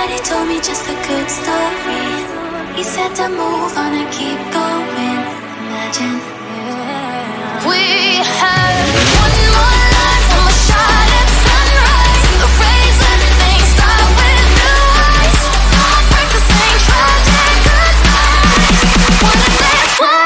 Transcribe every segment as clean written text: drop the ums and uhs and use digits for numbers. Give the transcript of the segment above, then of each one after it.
Daddy told me just a good story. He said to move on and keep going. Imagine we had one more life, one more shot at sunrise. The rays and things start with new eyes. Heartbreakers sing tragic goodbyes. What if this one?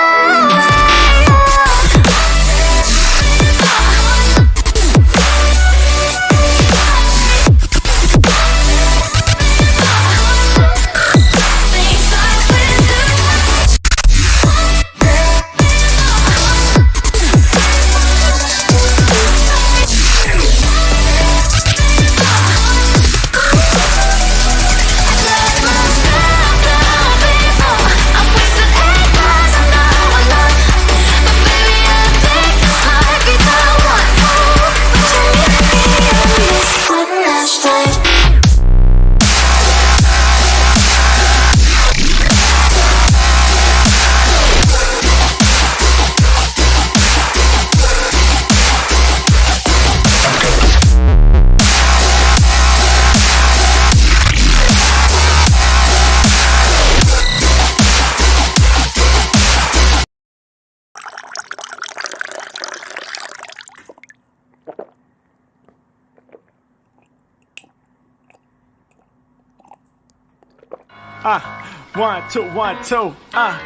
One, two,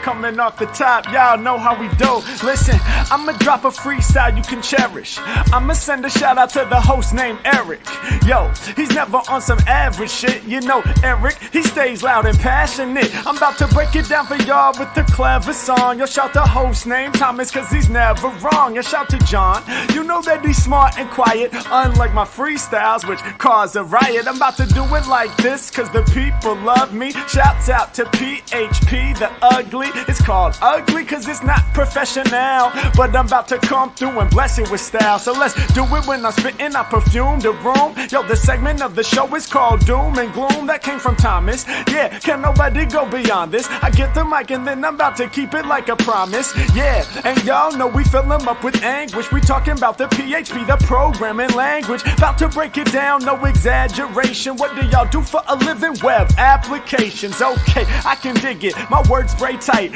coming off the top, y'all know how we do. Listen, I'ma drop a freestyle you can cherish. I'ma send a shout out to the host named Eric. Yo, he's never on some average shit. You know Eric, he stays loud and passionate. I'm about to break it down for y'all with the clever song. Yo, shout the host named Thomas, cause he's never wrong. Yo, shout to John, you know that he's smart and quiet, unlike my freestyles, which cause a riot. I'm about to do it like this, cause the people love me. Shouts out to PHP the Ugly. It's called ugly cause it's not professional, but I'm about to come through and bless it with style. So let's do it when I'm spitting, I perfume the room. Yo, the segment of the show is called Doom and Gloom. That came from Thomas. Yeah, can nobody go beyond this? I get the mic and then I'm about to keep it like a promise. Yeah, and y'all know we fill them up with anguish. We talking about the PHP, the programming language. About to break it down, no exaggeration. What do y'all do for a living? Web applications. Okay, I can dig it, my words spray tight.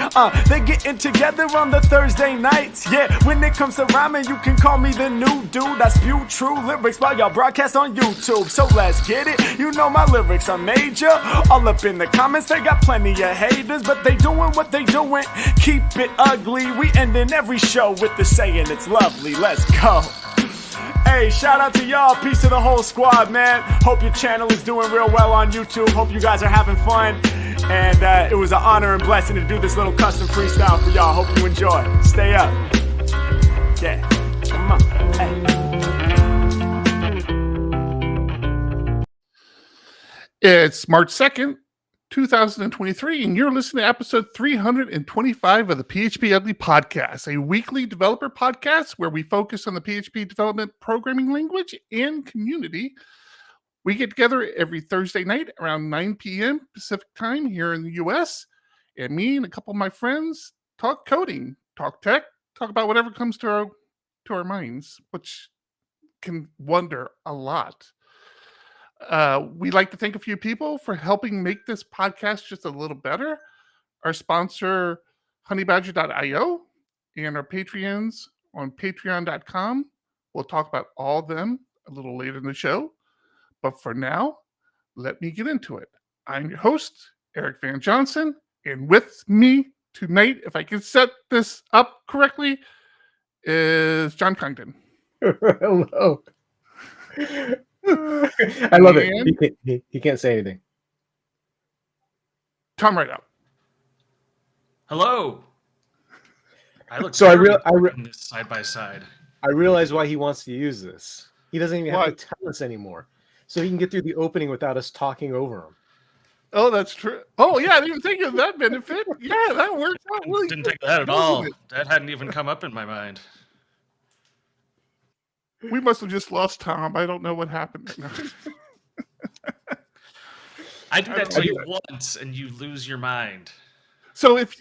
They getting together on the Thursday nights. Yeah, when it comes to rhyming, you can call me the new dude. I spew true lyrics while y'all broadcast on YouTube. So let's get it, you know my lyrics are major. All up in the comments, they got plenty of haters, but they doing what they doing. Keep it ugly, we ending every show with the saying it's lovely. Let's go. Hey, shout out to y'all, peace to the whole squad, man. Hope your channel is doing real well on YouTube. Hope you guys are having fun. And it was an honor and blessing to do this little custom freestyle for y'all. Hope you enjoy. Stay up. Yeah, come on. Hey. It's March 2nd, 2023, and you're listening to episode 325 of the PHPUgly podcast, a weekly developer podcast where we focus on the PHP development programming language and community. We get together every Thursday night around 9 p.m. Pacific time here in the U.S., and me and a couple of my friends talk coding, talk tech, talk about whatever comes to our minds, which can wonder a lot. We'd like to thank a few people for helping make this podcast just a little better. Our sponsor, honeybadger.io, and our Patreons on patreon.com. We'll talk about all of them a little later in the show. But for now, let me get into it. I'm your host, Eric Van Johnson, and with me tonight, if I can set this up correctly, is John Congdon. Hello. I love it. He can't say anything. Tom right out. Hello. I look so this side by side. I realize why he wants to use this. He doesn't even have to tell us anymore. So he can get through the opening without us talking over him. Oh, that's true. Oh, yeah, I didn't think of that benefit. Yeah, that works out really Didn't think of that at all. That hadn't even come up in my mind. We must have just lost Tom. I don't know what happened. I do that to you once, and you lose your mind. So if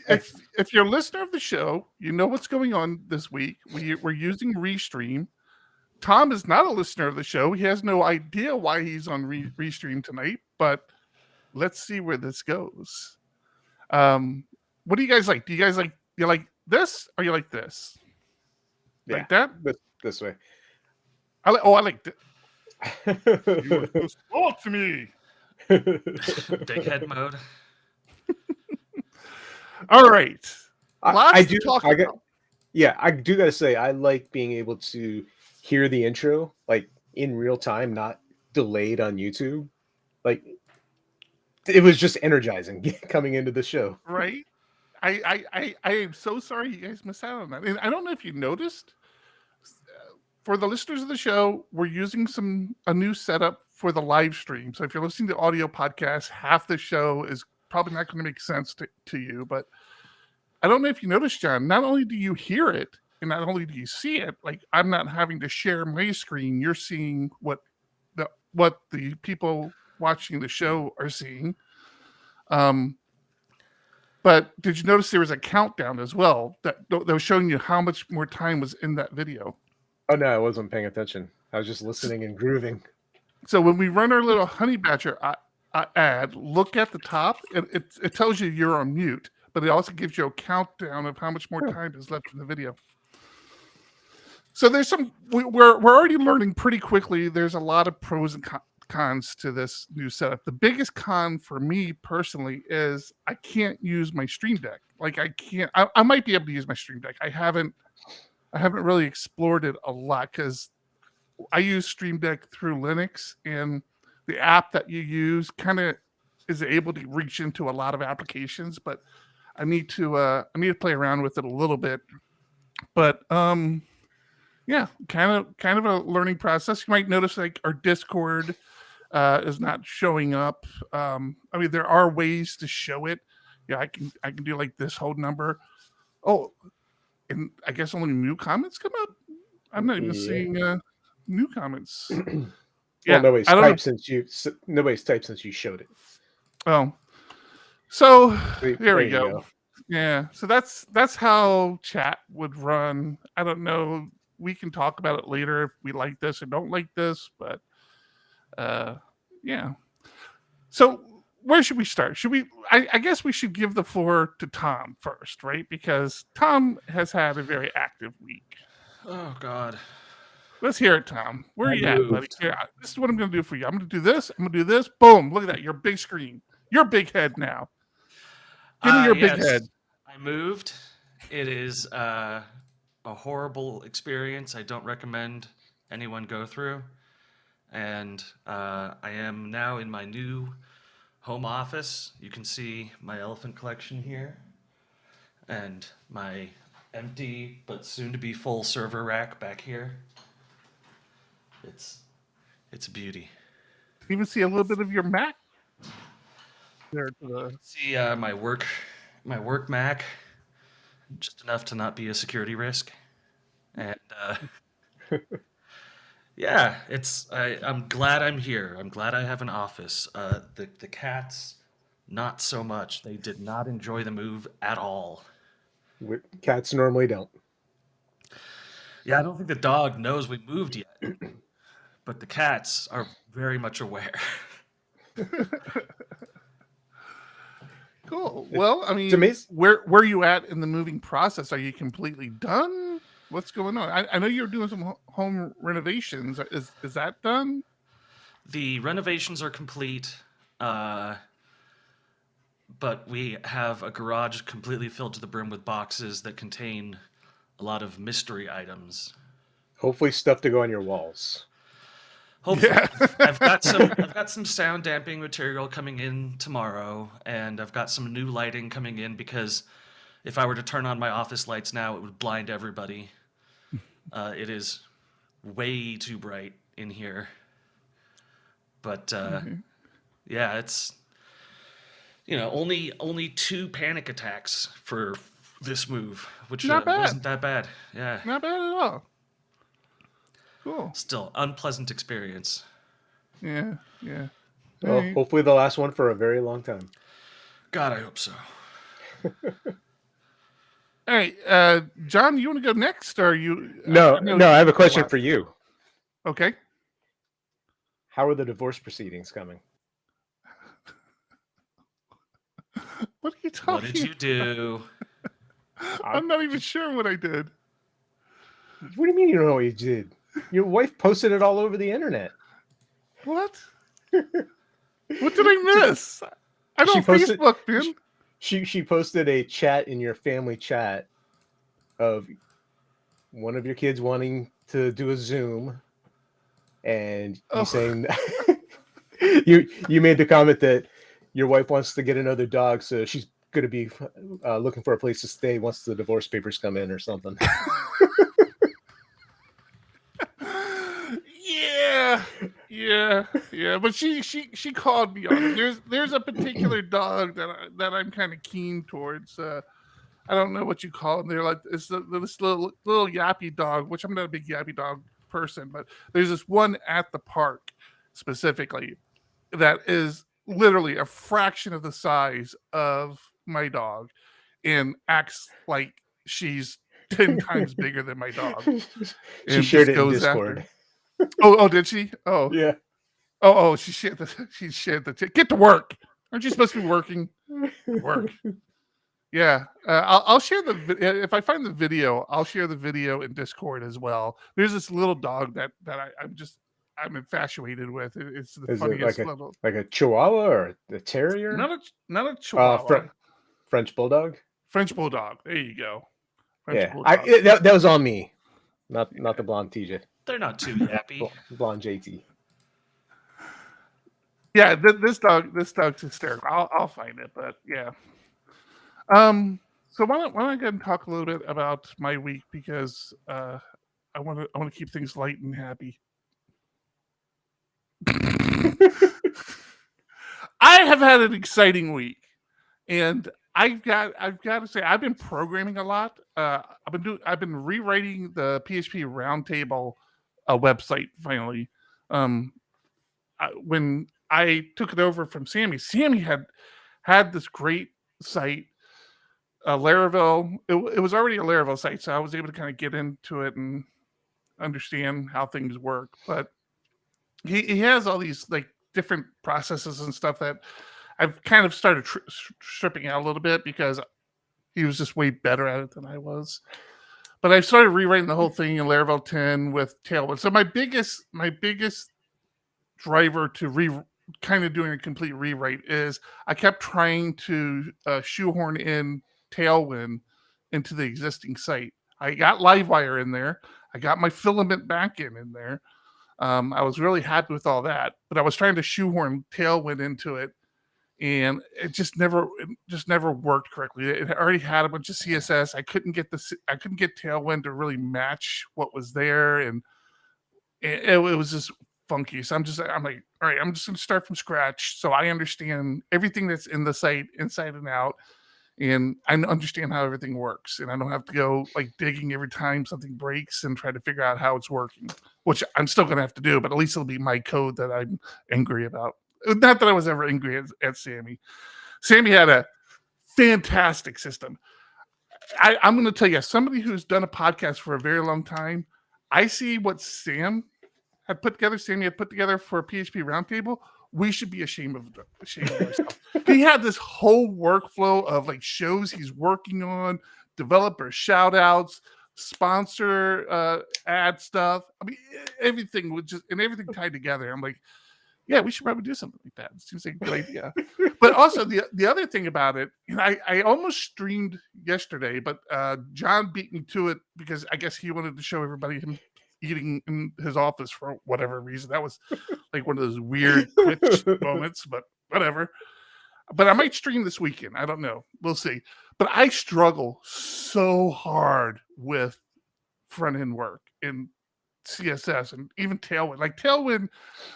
you're a listener of the show, you know what's going on this week. We're using Restream. Tom is not a listener of the show. He has no idea why he's on Restream tonight, but let's see where this goes. What do you guys like? Do you guys like this or you like this? Like that? This way. I like this. You are so small to me. Big head mode. All right. I do gotta say, I like being able to hear the intro like in real time, not delayed on YouTube. Like it was just energizing coming into the show. Right. I am so sorry you guys missed out on that. And I don't know if you noticed. For the listeners of the show, we're using a new setup for the live stream. So if you're listening to audio podcasts, half the show is probably not going to make sense to you. But I don't know if you noticed, John, not only do you hear it and not only do you see it, like I'm not having to share my screen. You're seeing what the people watching the show are seeing. But did you notice there was a countdown as well that was showing you how much more time was in that video? Oh no, I wasn't paying attention. I was just listening and grooving. So when we run our little honey badger ad, look at the top. It tells you you're on mute, but it also gives you a countdown of how much more time is left in the video. So there's we're already learning pretty quickly. There's a lot of pros and cons to this new setup. The biggest con for me personally is I can't use my Stream Deck. Like I might be able to use my Stream Deck. I haven't really explored it a lot because I use Stream Deck through Linux, and the app that you use kind of is able to reach into a lot of applications, but I need to play around with it a little bit. But yeah, kind of a learning process. You might notice like our Discord is not showing up. I mean, there are ways to show it. Yeah, I can do like this whole number. Oh, and I guess only new comments come up. I'm not even seeing new comments. Well, nobody's typed since you showed it. Oh, so There we you go. Yeah, so that's how chat would run. I don't know. We can talk about it later if we like this or don't like this, but yeah. So where should we start? Should we? I guess we should give the floor to Tom first, right? Because Tom has had a very active week. Oh God. Let's hear it, Tom. Where are you at, buddy? Here, this is what I'm going to do for you. I'm going to do this. I'm going to do this. Boom! Look at that. Your big screen. Your big head now. Give me your big head. I moved. It is a horrible experience. I don't recommend anyone go through. And I am now in my new home office. You can see my elephant collection here and my empty but soon to be full server rack back here. It's a beauty. You even see a little bit of your Mack there. See my work Mac, just enough to not be a security risk, and yeah, I'm glad I'm here. I'm glad I have an office. The cats, not so much. They did not enjoy the move at all. Cats normally don't. Yeah, I don't think the dog knows we moved yet, but the cats are very much aware. Cool. Well, I mean, where are you at in the moving process? Are you completely done? What's going on? I know you're doing some home renovations. Is that done? The renovations are complete, but we have a garage completely filled to the brim with boxes that contain a lot of mystery items. Hopefully, stuff to go on your walls. Hopefully, yeah. I've got some sound damping material coming in tomorrow, and I've got some new lighting coming in because if I were to turn on my office lights now, it would blind everybody. It is way too bright in here. But yeah, it's only 2 panic attacks for this move, which wasn't that bad. Yeah, not bad at all. Cool. Still, unpleasant experience. Yeah. Well, hopefully the last one for a very long time. God, I hope so. All right, John, you want to go next, or you? No, I have a question for you. Okay. How are the divorce proceedings coming? What are you talking? What did you do? I'm not even sure what I did. What do you mean you don't know what you did? Your wife posted it all over the internet. What? What did I miss? I don't Facebook, man. She posted a chat in your family chat of one of your kids wanting to do a Zoom, and you saying you made the comment that your wife wants to get another dog, so she's going to be looking for a place to stay once the divorce papers come in or something. Yeah. But she called me on it. There's a particular dog that I'm kind of keen towards. I don't know what you call them. They're like it's this little yappy dog, which I'm not a big yappy dog person, but there's this one at the park specifically that is literally a fraction of the size of my dog and acts like she's 10 times bigger than my dog. She shared it in Discord. Oh, did she? Oh, yeah. Oh, she shared the. Get to work. Aren't you supposed to be working? Work. Yeah, I'll share if I find the video, I'll share the video in Discord as well. There's this little dog that I'm infatuated with. It's the funniest little, like a Chihuahua or a terrier. Not a Chihuahua. French bulldog. French bulldog. There you go. That was on me, not the blonde TJ. They're not too yappy. Blonde JT. Yeah, this dog's hysterical. I'll find it, but yeah. So why don't I go and talk a little bit about my week, because I want to keep things light and happy. I have had an exciting week, and I've got to say I've been programming a lot. I've been rewriting the PHP Roundtable website finally. When I took it over from Sammy had this great site. Laravel, it was already a Laravel site, so I was able to kind of get into it and understand how things work. But he has all these like different processes and stuff that I've kind of started stripping out a little bit because he was just way better at it than I was. But I started rewriting the whole thing in Laravel 10 with Tailwind. So my biggest driver to kind of doing a complete rewrite is I kept trying to shoehorn in Tailwind into the existing site. I got Livewire in there. I got my Filament backend in there. I was really happy with all that, but I was trying to shoehorn Tailwind into it, and it just never worked correctly. It already had a bunch of CSS. I couldn't get Tailwind to really match what was there, and it was just funky. So I'm like, all right, I'm just going to start from scratch, so I understand everything that's in the site inside and out. And I understand how everything works, and I don't have to go like digging every time something breaks and try to figure out how it's working, which I'm still going to have to do, but at least it'll be my code that I'm angry about. Not that I was ever angry at Sammy. Sammy had a fantastic system. I'm going to tell you, as somebody who's done a podcast for a very long time, I see what Sammy had put together for a PHP Roundtable. We should be ashamed of ourselves. He had this whole workflow of like shows he's working on, developer shout outs, sponsor ad stuff. I mean, everything everything tied together. I'm like, yeah, we should probably do something like that. It seems like a good idea. But also the other thing about it, I almost streamed yesterday, but John beat me to it because I guess he wanted to show everybody him eating in his office for whatever reason. That was like one of those weird Twitch moments, but whatever. But I might stream this weekend. I don't know. We'll see. But I struggle so hard with front-end work in CSS and even Tailwind. Like Tailwind,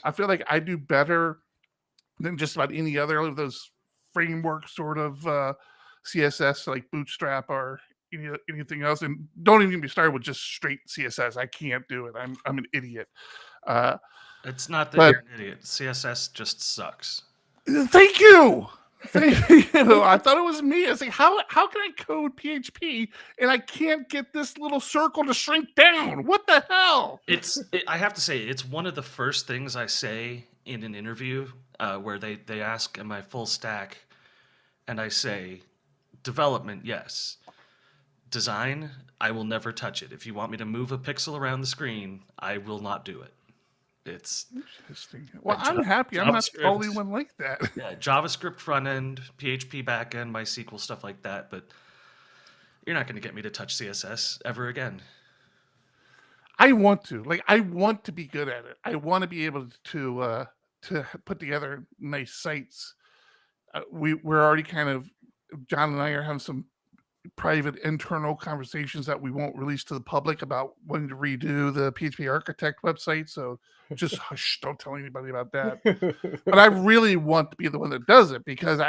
I feel like I do better than just about any other of those framework sort of CSS like Bootstrap or anything else. And don't even get me started with just straight CSS. I can't do it. I'm an idiot. It's not that you're an idiot. CSS just sucks. Thank you. I thought it was me. I was like, how can I code PHP and I can't get this little circle to shrink down? What the hell? I have to say, it's one of the first things I say in an interview where they ask, am I full stack? and I say, development, yes. Design, I will never touch it. If you want me to move a pixel around the screen, I will not do it. It's interesting. Well, I'm happy. I'm not the only one like that. Yeah, JavaScript front end, PHP back end, MySQL, stuff like that. But you're not going to get me to touch CSS ever again. I want to. I want to be good at it. I want to be able to put together nice sites. We're already kind of, John and I are having some private internal conversations that we won't release to the public about wanting to redo the PHP Architect website. So just hush, don't tell anybody about that. But I really want to be the one that does it, because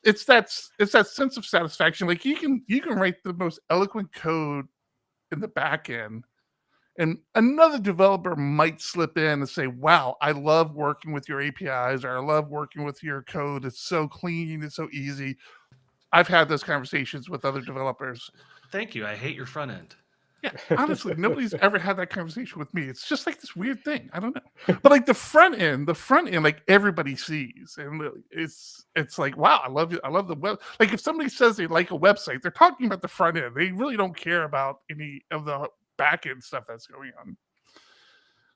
it's that sense of satisfaction. Like you can write the most eloquent code in the back end, and another developer might slip in and say, wow, I love working with your APIs, or I love working with your code. It's so clean, it's so easy. I've had those conversations with other developers. Thank you. I hate your front end. Yeah, honestly, nobody's ever had that conversation with me. It's just like this weird thing. I don't know. But like the front end, like everybody sees. And it's like, wow, I love it. I love the web. Like if somebody says they like a website, they're talking about the front end. They really don't care about any of the back end stuff that's going on.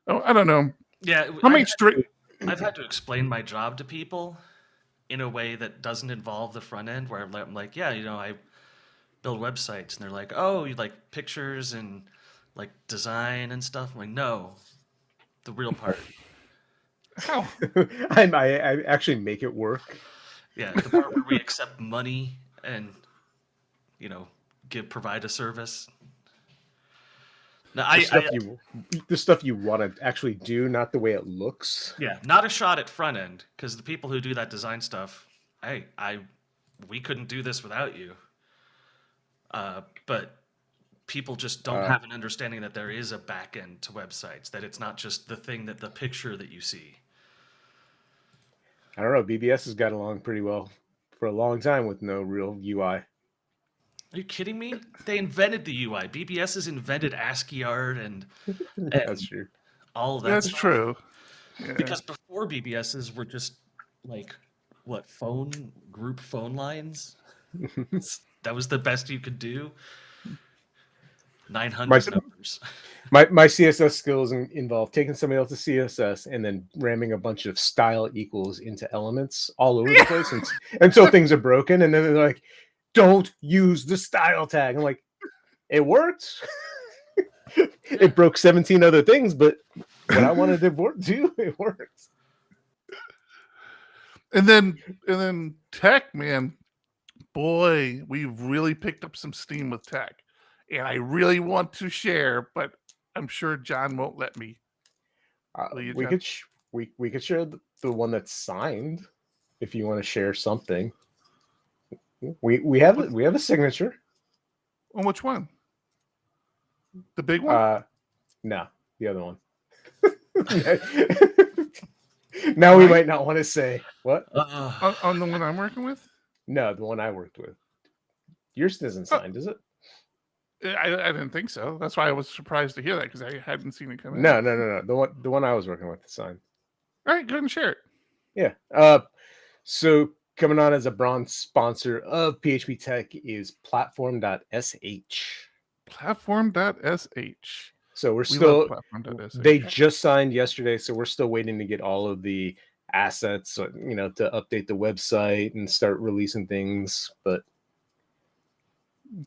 Oh, I don't know. Yeah. I've had to explain my job to people in a way that doesn't involve the front end, where I'm like, yeah, I build websites, and they're like, oh, you like pictures and like design and stuff. I'm like, no, the real part. How? I actually make it work. Yeah, the part where we accept money and provide a service. Now, the stuff you want to actually do, not the way it looks. Yeah, not a shot at front end, because the people who do that design stuff, we couldn't do this without you. But people just don't have an understanding that there is a back end to websites, that it's not just the picture that you see. I don't know. BBS has got along pretty well for a long time with no real UI. Are you kidding me? They invented the UI. BBS has invented ASCII art and that's true. All of that. That's stuff. True. Yeah. Because before BBSs were just like group phone lines. That was the best you could do. 900 numbers. My CSS skills involve taking somebody else's CSS and then ramming a bunch of style equals into elements all over the place until things are broken, and then they're like, don't use the style tag. I'm like, it worked. It broke 17 other things, but what I wanted to do, it worked. And then Tek, man, boy, we've really picked up some steam with Tek. And I really want to share, but I'm sure John won't let me. We could share the one that's signed if you want to share something. We have a signature. On which one? The big one? No, the other one. Now we might not want to say what on the one I'm working with. No, the one I worked with. Yours isn't signed, is it? I didn't think so. That's why I was surprised to hear that, because I hadn't seen it come in. No. The one I was working with is signed. All right, go ahead and share it. Yeah. So coming on as a bronze sponsor of PHP Tek is platform.sh. Platform.sh. So they just signed yesterday, so we're still waiting to get all of the assets, to update the website and start releasing things. But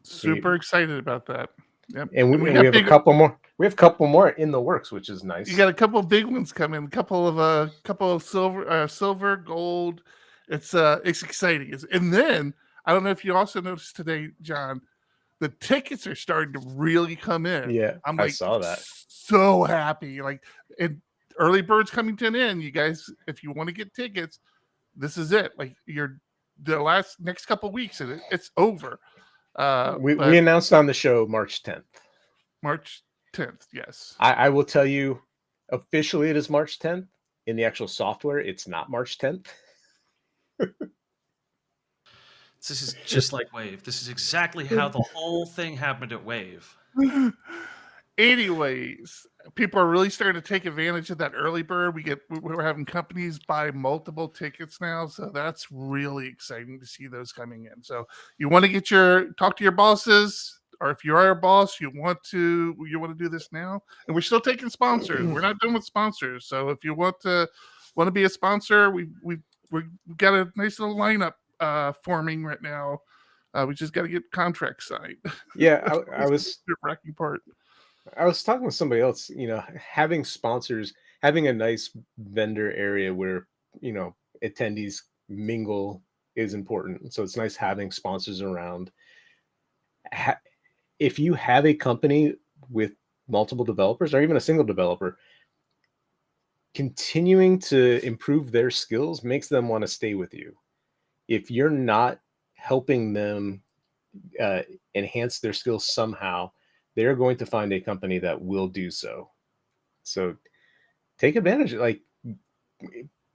super excited about that. Yep. And we have a couple more. We have a couple more in the works, which is nice. You got a couple of big ones coming. A couple of silver, gold. It's exciting. And then I don't know if you also noticed today, John, the tickets are starting to really come in. Yeah, I saw that. So happy. And early birds coming to an end. You guys, if you want to get tickets, this is it. The next couple of weeks, and it's over. We announced on the show March 10th. March 10th, yes. I will tell you, officially it is March 10th. In the actual software, it's not March 10th. This is just like Wave. This is exactly how the whole thing happened at Wave. Anyways, people are really starting to take advantage of that early bird. We're having companies buy multiple tickets now, so that's really exciting to see those coming in. So you want to talk to your bosses, or if you are a boss, you want to do this now. And we're still taking sponsors. We're not done with sponsors. So if you want to be a sponsor, we've got a nice little lineup forming right now. We just got to get contracts signed. Yeah, I was wrecking part. I was talking with somebody else, having sponsors, having a nice vendor area where, attendees mingle is important. So it's nice having sponsors around. If you have a company with multiple developers or even a single developer, continuing to improve their skills makes them want to stay with you. If you're not helping them enhance their skills somehow, they're going to find a company that will do so. So take advantage. Like,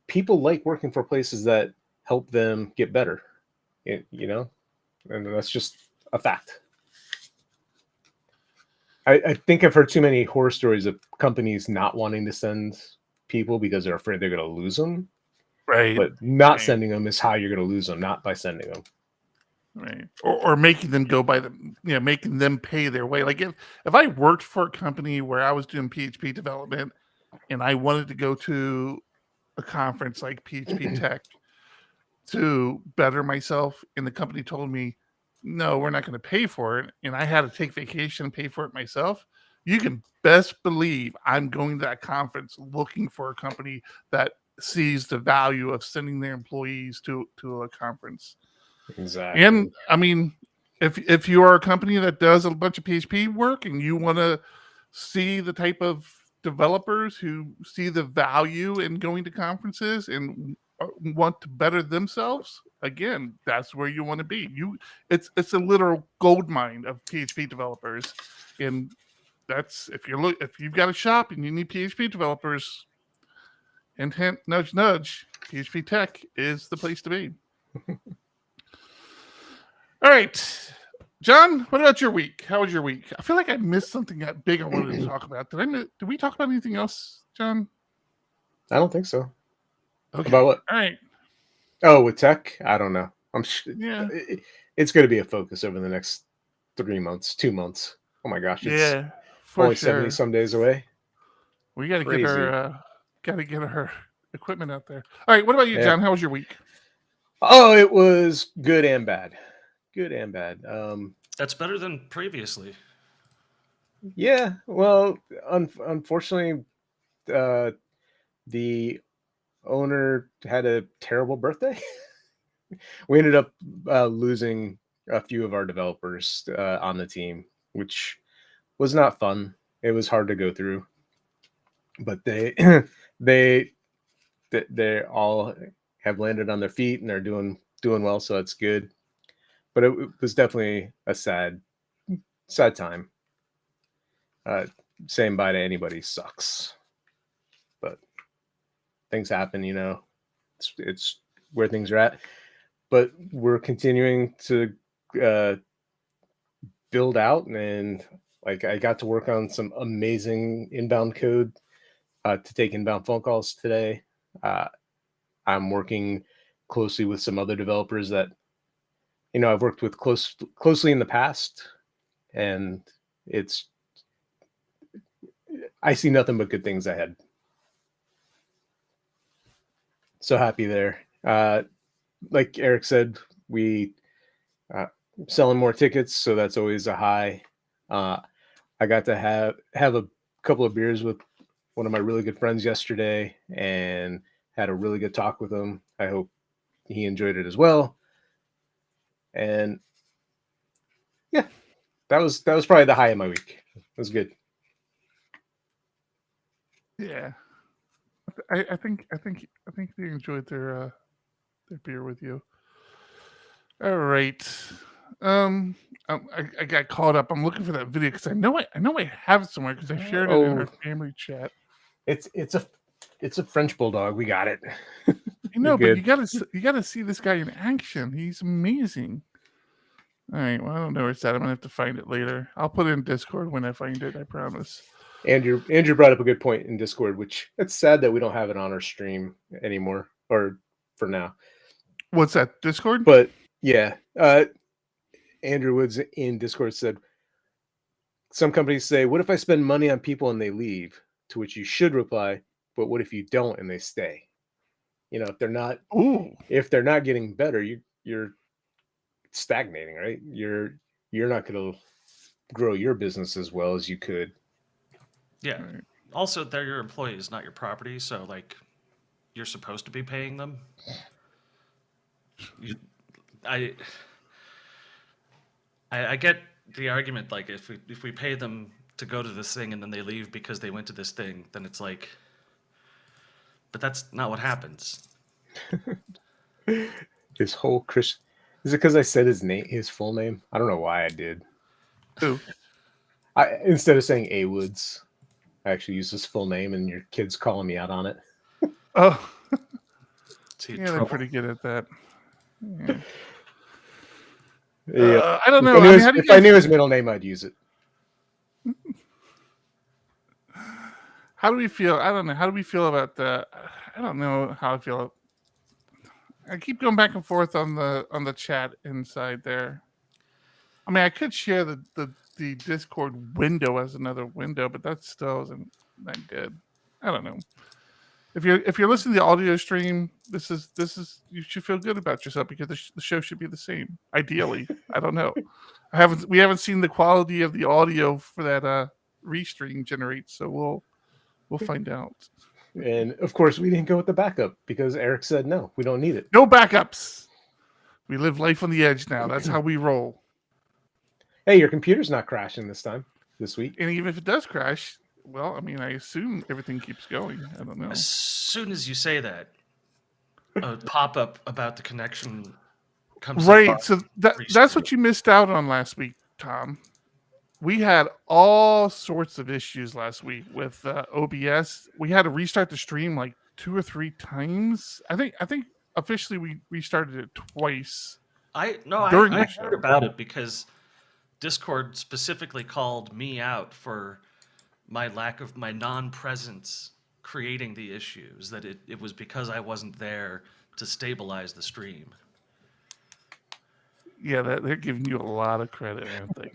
people like working for places that help them get better, and that's just a fact. I think I've heard too many horror stories of companies not wanting to send people because they're afraid they're going to lose them. Right. But not sending them is how you're going to lose them, not by sending them. Right. Or making them go by making them pay their way. Like if I worked for a company where I was doing PHP development and I wanted to go to a conference like PHP Tek to better myself, and the company told me, no, we're not going to pay for it, and I had to take vacation and pay for it myself, you can best believe I'm going to that conference looking for a company that sees the value of sending their employees to a conference. Exactly. And I mean, if you are a company that does a bunch of PHP work and you want to see the type of developers who see the value in going to conferences and want to better themselves, again, that's where you want to be. It's a literal gold mine of PHP developers, and that's if you've got a shop and you need PHP developers, hint hint, nudge nudge, PHP Tek is the place to be. All right, John, what about your week? How was your week? I feel like I missed something that big I wanted to talk about. Did we talk about anything else, John? I don't think so. Okay. About what? All right. Oh, with tech? I don't know. Yeah. It's going to be a focus over the next 3 months, 2 months. Oh my gosh. It's only 70 some days away. We got to get her equipment out there. All right. What about you, John? How was your week? Oh, it was good and bad. Good and bad. That's better than previously. Yeah. Well, unfortunately, the owner had a terrible birthday. We ended up losing a few of our developers on the team, which was not fun. It was hard to go through, but they all have landed on their feet and they're doing well, so it's good. But it was definitely a sad time. Saying bye to anybody sucks, but things happen, it's where things are at. But we're continuing to build out, and like I got to work on some amazing inbound code to take inbound phone calls today. I'm working closely with some other developers that I've worked with closely in the past, and I see nothing but good things ahead. So happy there. Like Eric said, we selling more tickets, so that's always a high. I got to have a couple of beers with one of my really good friends yesterday and had a really good talk with him. I hope he enjoyed it as well. And yeah, that was probably the high of my week. It was good. Yeah, I think they enjoyed their beer with you. All right. I got caught up. I'm looking for that video because I know I have it somewhere because I shared it in our family chat. It's a French bulldog. We got it. I know, but you gotta see this guy in action. He's amazing. All right. Well, I don't know where it's at. I'm gonna have to find it later. I'll put it in Discord when I find it. I promise. Andrew brought up a good point in Discord, which it's sad that we don't have it on our stream anymore, or for now. What's that? Discord? But yeah, Andrew Woods in Discord said, some companies say, what if I spend money on people and they leave? To which you should reply, but what if you don't and they stay? You know, if they're not getting better, you're stagnating, right? You're not going to grow your business as well as you could. Yeah. Right. Also, they're your employees, not your property. So, like, you're supposed to be paying them. I get the argument, like, if we pay them to go to this thing and then they leave because they went to this thing, then it's like, but that's not what happens. His whole Chris, is it because I said his full name? I don't know why I did. Who? Instead of saying A Woods, I actually used his full name, and your kid's calling me out on it. Oh, yeah, they're pretty good at that. Yeah. I don't know. If I knew his middle name, I'd use it. How do we feel? I don't know. How do we feel about the? I don't know how I feel. I keep going back and forth on the chat inside there. I mean, I could share the Discord window as another window, but that still isn't that good. I don't know. If you're listening to the audio stream, this is you should feel good about yourself because the show should be the same. Ideally, I don't know. We haven't seen the quality of the audio for that restream generate, so we'll find out. And of course, we didn't go with the backup because Eric said no, we don't need it. No backups. We live life on the edge now. That's how we roll. Hey, your computer's not crashing this week. And even if it does crash, well, I mean, I assume everything keeps going. I don't know. As soon as you say that, a pop-up about the connection comes right. up. So that's what you missed out on last week, Tom. We had all sorts of issues last week with OBS. We had to restart the stream like 2 or 3 times. I think officially we restarted it twice. I heard about it because Discord specifically called me out for my non-presence creating the issues, that it was because I wasn't there to stabilize the stream. Yeah, they're giving you a lot of credit, aren't they?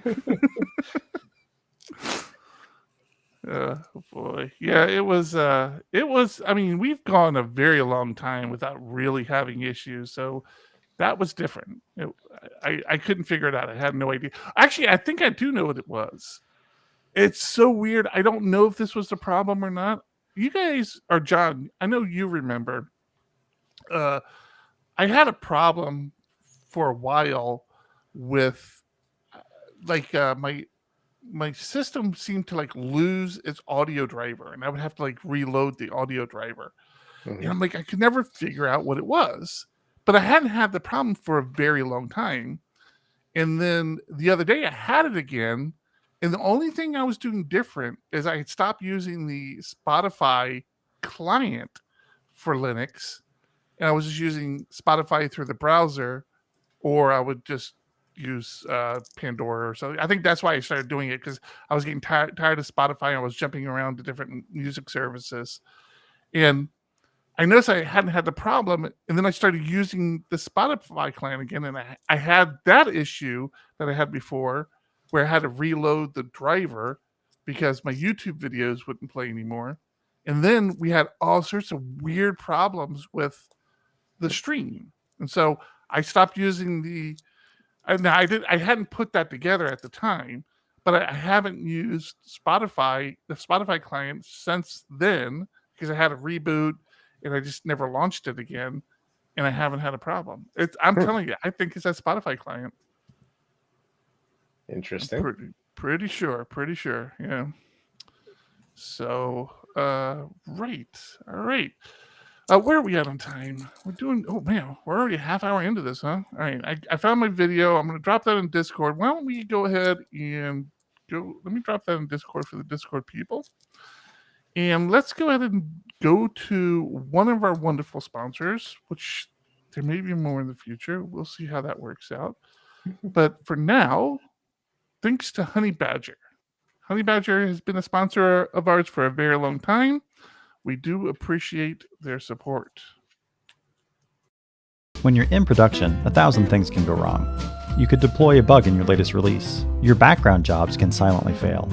Oh boy. Yeah, it was, I mean, we've gone a very long time without really having issues. So that was different. I couldn't figure it out. I had no idea. Actually, I think I do know what it was. It's so weird. I don't know if this was the problem or not. You guys, or John, I know you remember. I had a problem for a while with my system seemed to like lose its audio driver, and I would have to like reload the audio driver. Mm-hmm. And I'm like, I could never figure out what it was, but I hadn't had the problem for a very long time. And then the other day I had it again. And the only thing I was doing different is I had stopped using the Spotify client for Linux, and I was just using Spotify through the browser, or I would just use Pandora or something. I think that's why I started doing it, because I was getting tired of Spotify. I was jumping around to different music services, and I noticed I hadn't had the problem. And then I started using the Spotify client again, and I had that issue that I had before, where I had to reload the driver because my YouTube videos wouldn't play anymore. And then we had all sorts of weird problems with the stream. And so I stopped using I hadn't put that together at the time, but I haven't used the Spotify client since then, because I had a reboot and I just never launched it again, and I haven't had a problem. I'm telling you, I think it's that Spotify client. Interesting. Pretty sure. Yeah. So, right. All right. Where are we at on time? Oh man, we're already a half hour into this, huh? All right. I found my video. I'm going to drop that in Discord. Why don't we go ahead and let me drop that in Discord for the Discord people. And let's go ahead and go to one of our wonderful sponsors, which there may be more in the future. We'll see how that works out. But for now, thanks to Honey Badger. Honey Badger has been a sponsor of ours for a very long time. We do appreciate their support. When you're in production, 1,000 things can go wrong. You could deploy a bug in your latest release. Your background jobs can silently fail.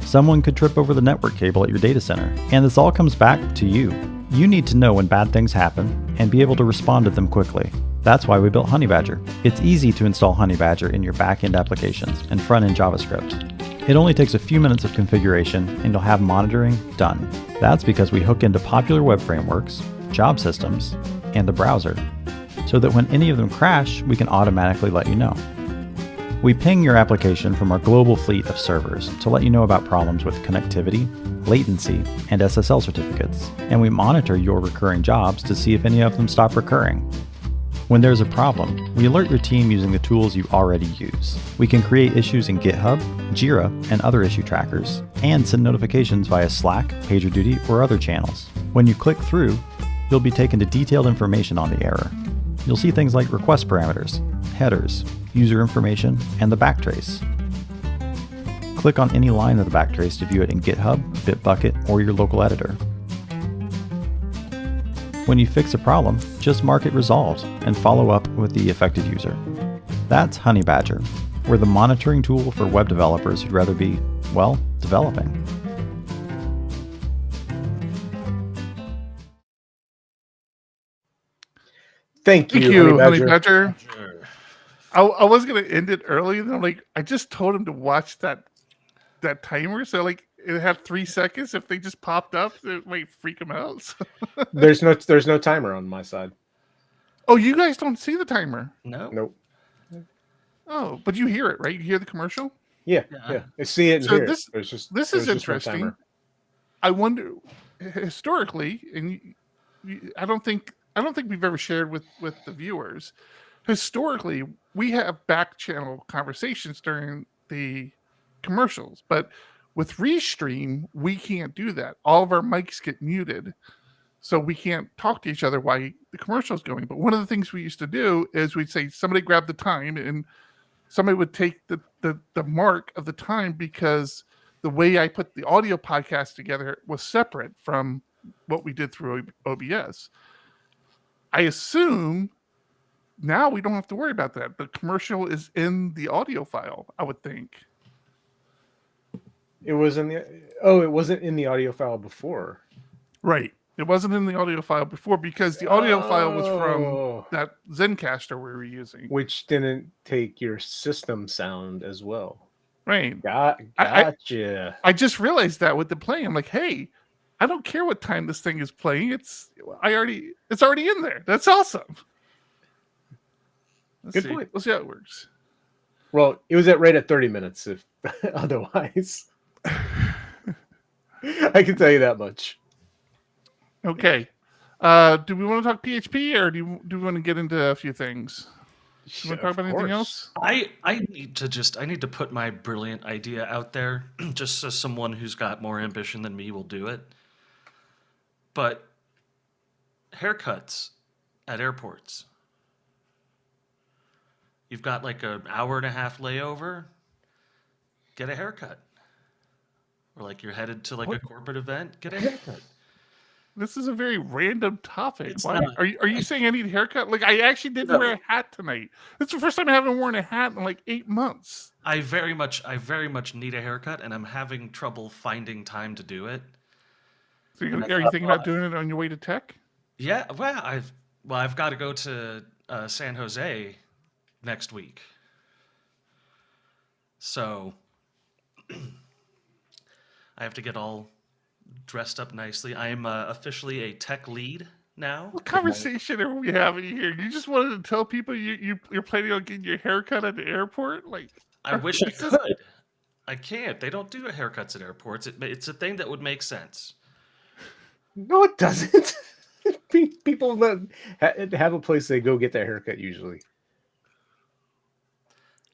Someone could trip over the network cable at your data center. And this all comes back to you. You need to know when bad things happen and be able to respond to them quickly. That's why we built Honey Badger. It's easy to install Honey Badger in your back-end applications and front-end JavaScript. It only takes a few minutes of configuration and you'll have monitoring done. That's because we hook into popular web frameworks, job systems, and the browser, so that when any of them crash, we can automatically let you know. We ping your application from our global fleet of servers to let you know about problems with connectivity, latency, and SSL certificates, and we monitor your recurring jobs to see if any of them stop recurring. When there's a problem, we alert your team using the tools you already use. We can create issues in GitHub, Jira, and other issue trackers, and send notifications via Slack, PagerDuty, or other channels. When you click through, you'll be taken to detailed information on the error. You'll see things like request parameters, headers, user information, and the backtrace. Click on any line of the backtrace to view it in GitHub, Bitbucket, or your local editor. When you fix a problem, just mark it resolved and follow up with the affected user. That's Honey Badger. We're the monitoring tool for web developers who'd rather be, well, developing. Thank you, Honey Badger. I was going to end it early, and I'm like, I just told him to watch that timer, so like it had 3 seconds. If they just popped up, it might freak him out. There's no timer on my side. Oh, you guys don't see the timer? No. Nope. Oh, but you hear it, right? You hear the commercial? Yeah. I see it and So hear this- it. This is interesting. I wonder, historically, and I don't think we've ever shared with the viewers. Historically, we have back channel conversations during the commercials, but with Restream, we can't do that. All of our mics get muted, so we can't talk to each other while the commercial is going. But one of the things we used to do is we'd say, somebody grab the time, and somebody would take the mark of the time, because the way I put the audio podcast together was separate from what we did through OBS. I assume now we don't have to worry about that. The commercial is in the audio file, I would think. It wasn't in the audio file before. Right. It wasn't in the audio file before, because the audio file was from that Zencaster we were using. Which didn't take your system sound as well. Right. Gotcha. I just realized that with the play. I'm like, hey, I don't care what time this thing is playing. It's already in there. That's awesome. Good point. We'll see how it works. Well, it was right at 30 minutes if otherwise. I can tell you that much. Okay. Do we want to talk PHP, or do we want to get into a few things? Do you want to talk about anything else? I need to put my brilliant idea out there, just so someone who's got more ambition than me will do it. But haircuts at airports. You've got like an hour and a half layover. Get a haircut. Or like you're headed to like a corporate event. Get a haircut. This is a very random topic. It's Why not. are you saying I need a haircut? Like, I actually didn't wear a hat tonight. It's the first time I haven't worn a hat in like 8 months. I very much need a haircut, and I'm having trouble finding time to do it. So are you thinking about doing it on your way to Tech? Yeah, well, I've got to go to San Jose next week, so I have to get all dressed up nicely. I am officially a tech lead now. What conversation are we having here? You just wanted to tell people you're planning on getting your haircut at the airport? Like, I wish I could. I can't. They don't do haircuts at airports. It's a thing that would make sense. No, it doesn't. People that have a place they go get their haircut usually.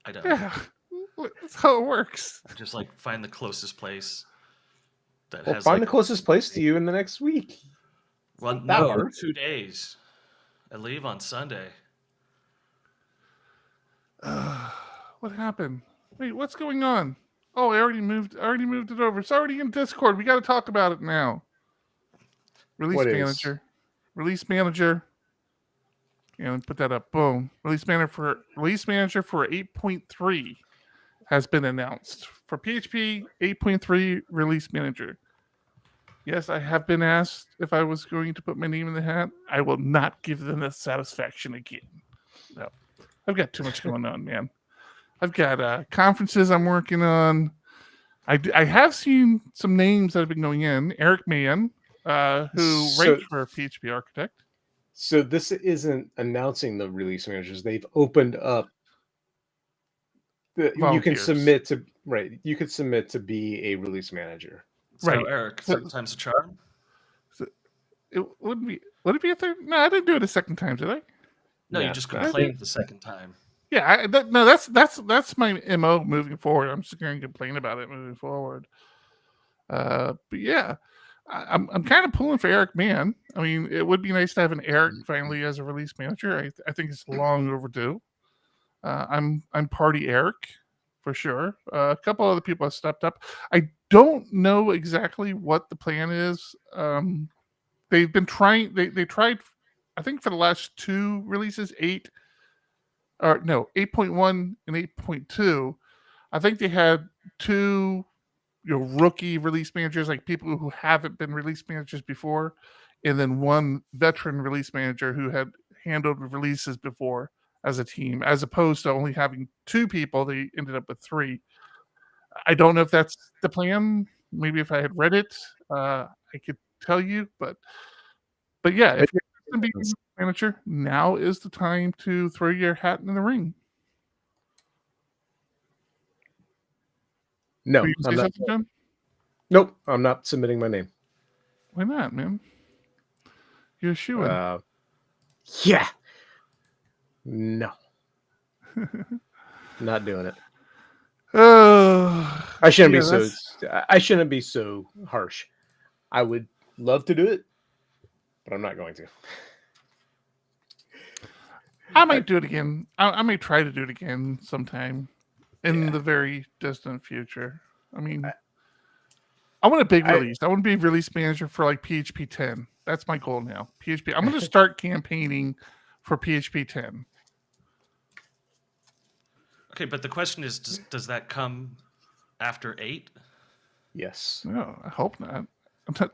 I don't. Yeah, that's how it works. I just like find the closest place that Well, has. find like, the closest place to you in the next week. Well, That no, works. 2 days. I leave on Sunday. What happened? Wait, what's going on? Oh, I already moved it over. It's already in Discord. We got to talk about it now. Release manager. And put that up. Boom. Release manager for 8.3 has been announced for PHP 8.3 release manager. Yes, I have been asked if I was going to put my name in the hat. I will not give them the satisfaction again. No, I've got too much going on, man. I've got conferences I'm working on. I have seen some names that have been going in. Eric Mann, who writes for PHP Architect. So this isn't announcing the release managers. They've opened up. You can submit to You could submit to be a release manager. So Eric, third time's a charm. So it wouldn't be. Would it be a third? No, I didn't do it a second time, did I? No, you just complained the second time. Yeah, that's my MO moving forward. I'm just going to complain about it moving forward. But yeah, I'm kind of pulling for Eric Mann. I mean, it would be nice to have an Eric finally as a release manager. I think it's long overdue. I'm Party Eric for sure. A couple other people have stepped up. I don't know exactly what the plan is. They've been trying. They tried, I think, for the last two releases, 8.1 and 8.2. I think they had two, rookie release managers, like people who haven't been release managers before, and then one veteran release manager who had handled releases before as a team, as opposed to only having two people. They ended up with three. I don't know if that's the plan. Maybe if I had read it, I could tell you. But yeah, if you're going to be a manager, now is the time to throw your hat in the ring. No, I'm not. Nope, I'm not submitting my name. Why not, man? You're a shoo-in. Yeah. No. Not doing it. I shouldn't be so harsh. I would love to do it, but I'm not going to. I might do it again. I may try to do it again sometime in the very distant future. I mean, I want a big release. I want to be release manager for like PHP 10. That's my goal now. PHP. I'm going to start campaigning for PHP 10. Okay, but the question is, does that come after 8? Yes. No, I hope not.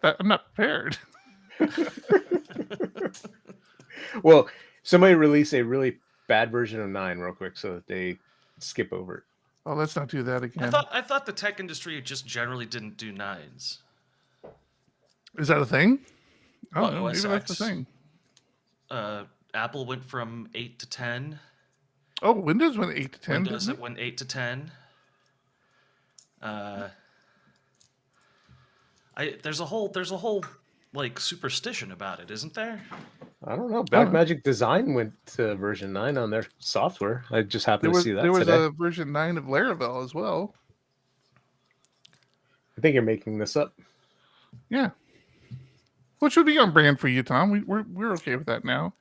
I'm not prepared. Well, somebody release a really bad version of 9 real quick so that they skip over it. Oh, let's not do that again. I thought the tech industry just generally didn't do 9s. Is that a thing? Oh, Well, no, maybe that's the thing. Apple went from 8 to 10. Oh, Windows went 8 to 10. Windows went 8 to 10. There's a whole like superstition about it, isn't there? I don't know. Blackmagic Design went to version 9 on their software. I just happened to see that today. There was a version 9 of Laravel as well. I think you're making this up. Yeah. Which would be on brand for you, Tom. We're okay with that now.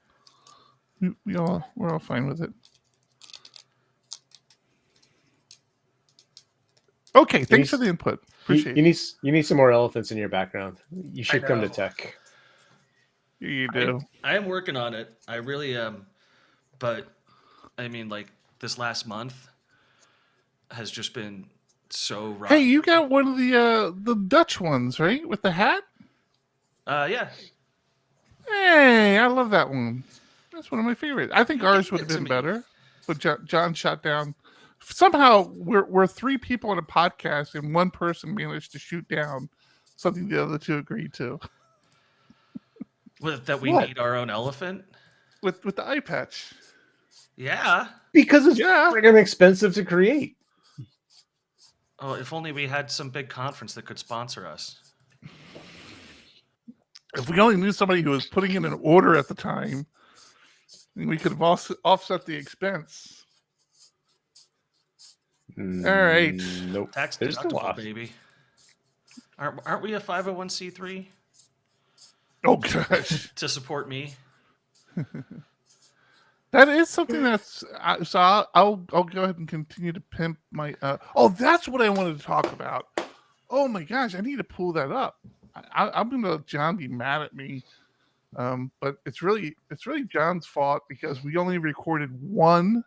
We're all fine with it. Okay, thanks for the input. Appreciate it. You need some more elephants in your background. You should come to tech. You do. I am working on it. I really am. But I mean, like, this last month has just been so rough. Hey, you got one of the Dutch ones, right? With the hat? Yeah. Hey, I love that one. That's one of my favorites. I think ours would have been better, but John shot down. Somehow we're 3 people on a podcast and one person managed to shoot down something the other 2 agreed to. That we need our own elephant? With the eye patch. Yeah. Because it's freaking expensive to create. Oh, if only we had some big conference that could sponsor us. If we only knew somebody who was putting in an order at the time, we could have offset the expense. All right. Nope. Tax deductible, baby. Aren't we a 501c3? Oh gosh. To support me. That is something that's so. I'll go ahead and continue to pimp my. Oh, that's what I wanted to talk about. Oh my gosh, I need to pull that up. I'm gonna let John be mad at me, but it's really John's fault because we only recorded one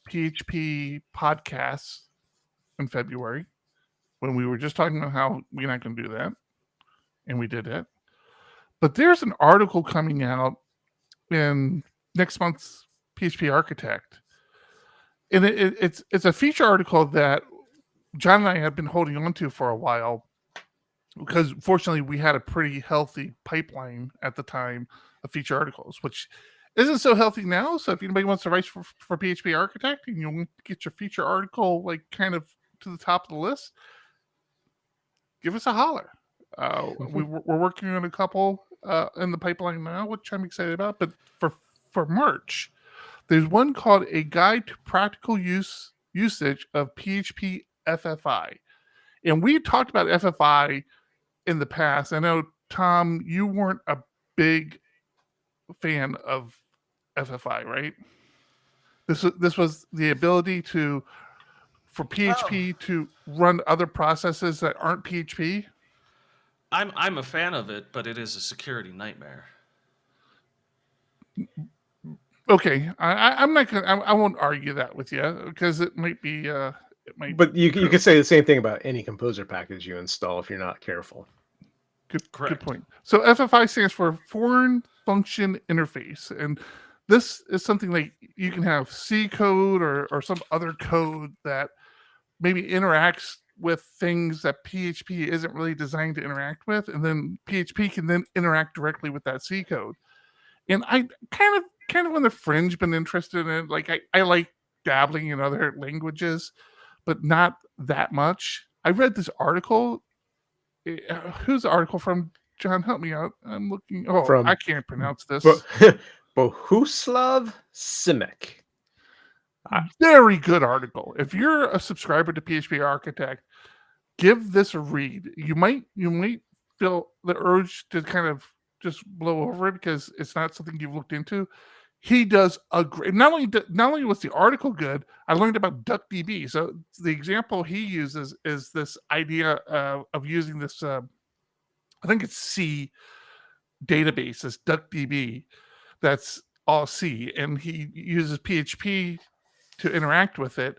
PHP podcast in February when we were just talking about how we're not going to do that, and we did it. But there's an article coming out in next month's PHP Architect, and it's a feature article that John and I have been holding on to for a while because fortunately we had a pretty healthy pipeline at the time of feature articles, which isn't so healthy now. So if anybody wants to write for PHP Architect and you want to get your feature article like kind of to the top of the list, give us a holler. We're working on a couple in the pipeline now, which I'm excited about. But for March, there's one called A Guide to Practical Usage of PHP FFI. And we talked about FFI in the past. I know, Tom, you weren't a big fan of FFI, right? This was the ability for PHP to run other processes that aren't PHP. I'm a fan of it, but it is a security nightmare. Okay, I'm not gonna. I won't argue that with you because it might be. But you could say the same thing about any composer package you install if you're not careful. Good point. So FFI stands for Foreign Function Interface, and this is something like you can have C code or some other code that maybe interacts with things that PHP isn't really designed to interact with, and then PHP can then interact directly with that C code. And I kind of on the fringe been interested in it. Like I like dabbling in other languages, but not that much. I read this article. Who's the article from? John, help me out. I'm looking. I can't pronounce this. Bohuslav Simic. Very good article. If you're a subscriber to PHP Architect, give this a read. You might feel the urge to kind of just blow over it because it's not something you've looked into. He does a great. Not only was the article good, I learned about DuckDB. So the example he uses is this idea of using this. I think it's C database, this DuckDB, that's all C, and he uses PHP to interact with it,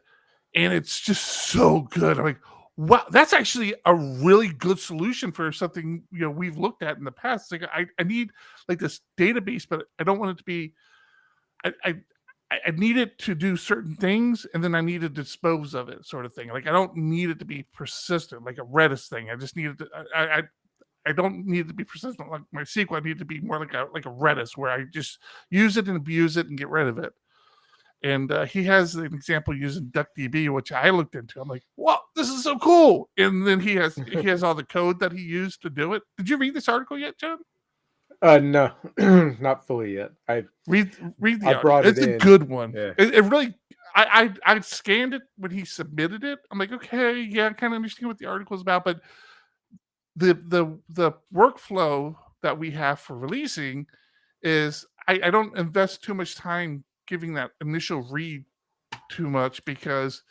and it's just so good. I'm like, wow, that's actually a really good solution for something we've looked at in the past. It's like I need like this database, but I don't want it to be. I need it to do certain things, and then I need to dispose of it, sort of thing. Like I don't need it to be persistent, like a Redis thing. I just need it to. I don't need it to be persistent like my SQL. I need it to be more like a Redis, where I just use it and abuse it and get rid of it. And he has an example using DuckDB, which I looked into. I'm like, wow, this is so cool. And then he has all the code that he used to do it. Did you read this article yet, John? No, not fully yet. I read the I brought it's it a in. good one. Yeah. It really. I scanned it when he submitted it. I'm like, okay, yeah, I kind of understand what the article is about, but the workflow that we have for releasing is I don't invest too much time giving that initial read too much because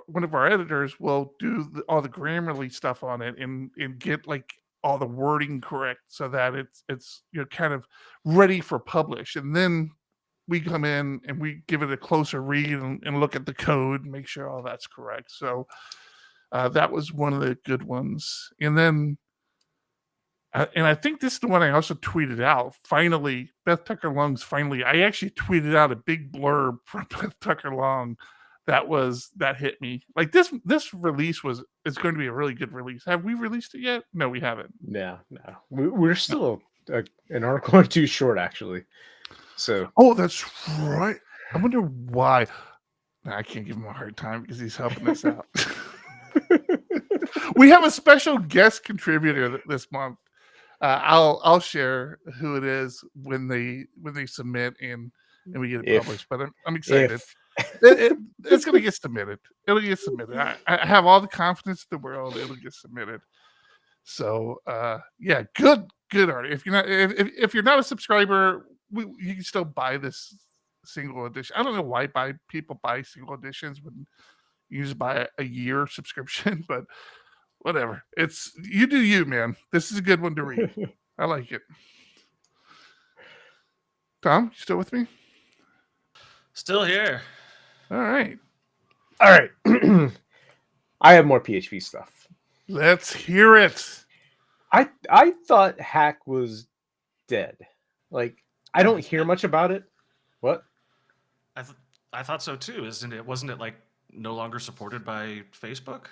one of our editors will do all the Grammarly stuff on it and get like all the wording correct so that it's kind of ready for publish, and then we come in and we give it a closer read and look at the code and make sure all that's correct. So that was one of the good ones. And then and I think this is the one I also tweeted out. Finally, Beth Tucker Long's finally. I actually tweeted out a big blurb from Beth Tucker Long that hit me. Like this release is going to be a really good release. Have we released it yet? No, we haven't. No. We're still an article or two short, actually. So. Oh, that's right. I wonder why. I can't give him a hard time because he's helping us out. We have a special guest contributor this month. I'll share who it is when they submit and we get it published. But I'm excited. It's going to get submitted. It'll get submitted. I have all the confidence in the world. It'll get submitted. So good art. If you're not a subscriber, you can still buy this single edition. I don't know why people buy single editions when you just buy a year subscription, but whatever. It's you do you, man. This is a good one to read. I like it. Tom, you still with me? Still here. All right. I have more PHP stuff. Let's hear it. I thought Hack was dead. Like, I don't hear much about it. What? I thought so too. Wasn't it like no longer supported by Facebook?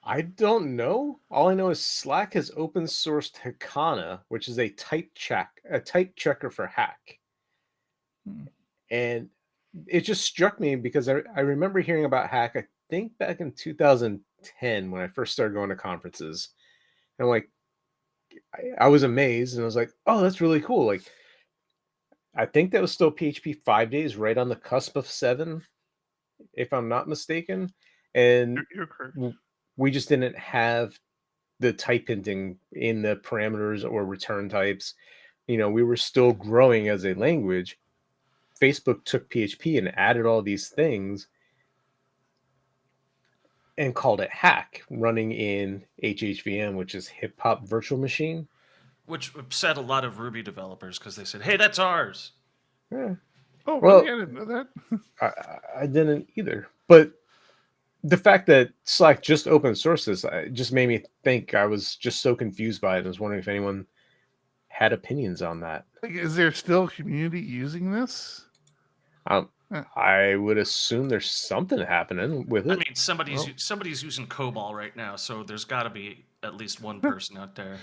I don't know. All I know is Slack has open sourced Hakana, which is a type checker for Hack. And it just struck me because I remember hearing about Hack, I think back in 2010 when I first started going to conferences. And I'm like, I was amazed and I was like, oh, that's really cool. Like, I think that was still PHP 5 days, right on the cusp of 7, if I'm not mistaken. And You're correct. we just didn't have the type hinting in the parameters or return types. We were still growing as a language. Facebook took PHP and added all these things and called it Hack, running in HHVM, which is Hip Hop Virtual Machine. Which upset a lot of Ruby developers because they said, hey, that's ours. Yeah. Oh, Well, really? I didn't know that. I didn't either. But the fact that Slack just open sourced this just made me think. I was just so confused by it. I was wondering if anyone had opinions on that. Like, is there still community using this? I would assume there's something happening with it. I mean, somebody's using COBOL right now, so there's got to be at least one person out there.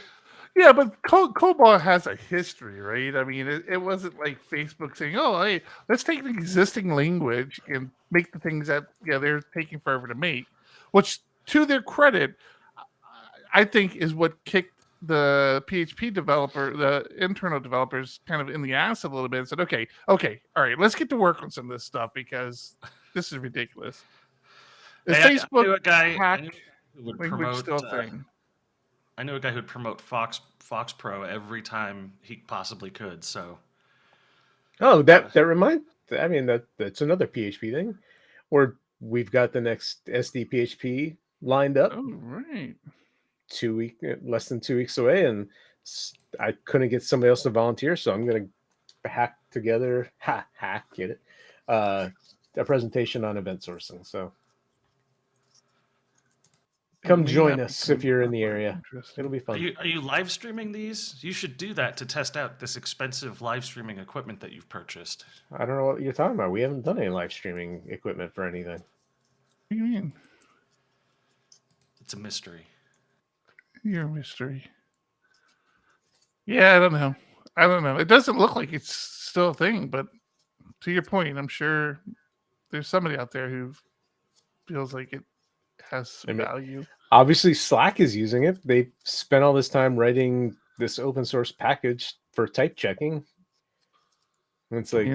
Yeah, but COBOL has a history, right? I mean, it wasn't like Facebook saying, oh, hey, let's take an existing language and make the things that they're taking forever to make, which, to their credit, I think is what kicked the PHP developer, the internal developers, kind of in the ass a little bit and said, okay, all right, let's get to work on some of this stuff because this is ridiculous. Is Facebook I knew a guy Hack who would language promote. still a thing? I knew a guy who'd promote Fox Pro every time he possibly could. So, that reminds. I mean, that's another PHP thing, where we've got the next SD PHP lined up. Oh, right. Less than 2 weeks away, and I couldn't get somebody else to volunteer, so I'm going to hack together. Get it? A presentation on event sourcing. So come join us if you're in the area. It'll be fun. Are you live streaming these? You should do that to test out this expensive live streaming equipment that you've purchased. I don't know what you're talking about. We haven't done any live streaming equipment for anything. What do you mean? It's a mystery. You're a mystery. Yeah, I don't know. It doesn't look like it's still a thing, but to your point, I'm sure there's somebody out there who feels like it has some value. Obviously, Slack is using it. They spent all this time writing this open source package for type checking. And it's like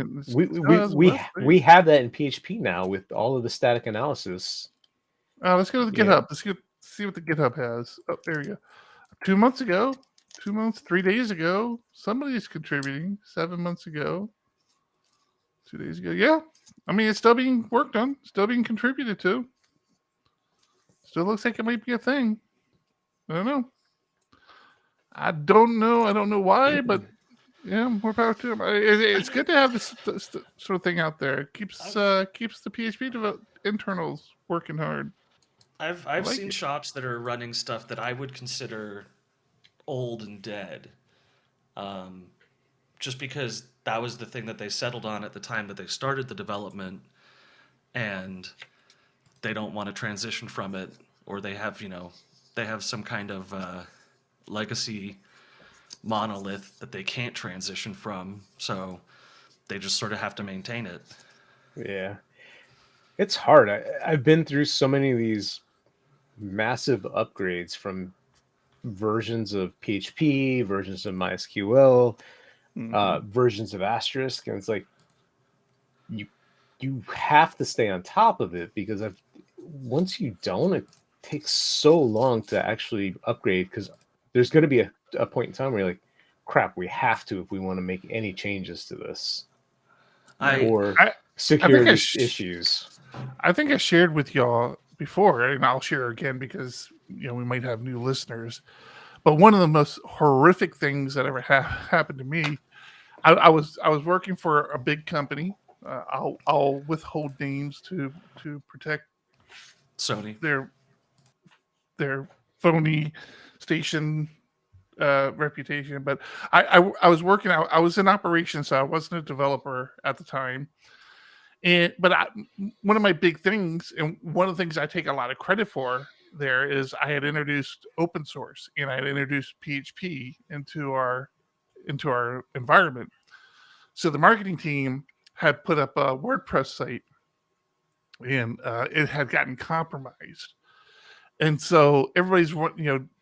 we have that in PHP now with all of the static analysis. Let's go to the GitHub. Let's see what the GitHub has. Oh, there we go. 2 months ago, 3 days ago, somebody's contributing. 7 months ago, 2 days ago. Yeah, I mean, it's still being worked on, still being contributed to. Still looks like it might be a thing. I don't know. I don't know why, but yeah, more power to them. It's good to have this sort of thing out there. It keeps the PHP internals working hard. I've seen shops that are running stuff that I would consider old and dead, just because that was the thing that they settled on at the time that they started the development, and they don't want to transition from it, or they have some kind of legacy monolith that they can't transition from, so they just sort of have to maintain it. Yeah, it's hard. I've been through so many of these massive upgrades from versions of PHP, versions of MySQL, versions of Asterisk, and it's like you have to stay on top of it, because once you don't, it takes so long to actually upgrade, because there's going to be a point in time where you're like, crap, we have to if we want to make any changes to this. or I security think issues. I think I shared with y'all before, and I'll share again because we might have new listeners. But one of the most horrific things that ever happened to me, I was working for a big company. I'll withhold names to protect Sony. their phony station reputation. But I was working out. I was in operations, so I wasn't a developer at the time. But one of my big things, and one of the things I take a lot of credit for there, is I had introduced open source and I had introduced PHP into our environment. So the marketing team had put up a WordPress site, and it had gotten compromised. And so everybody's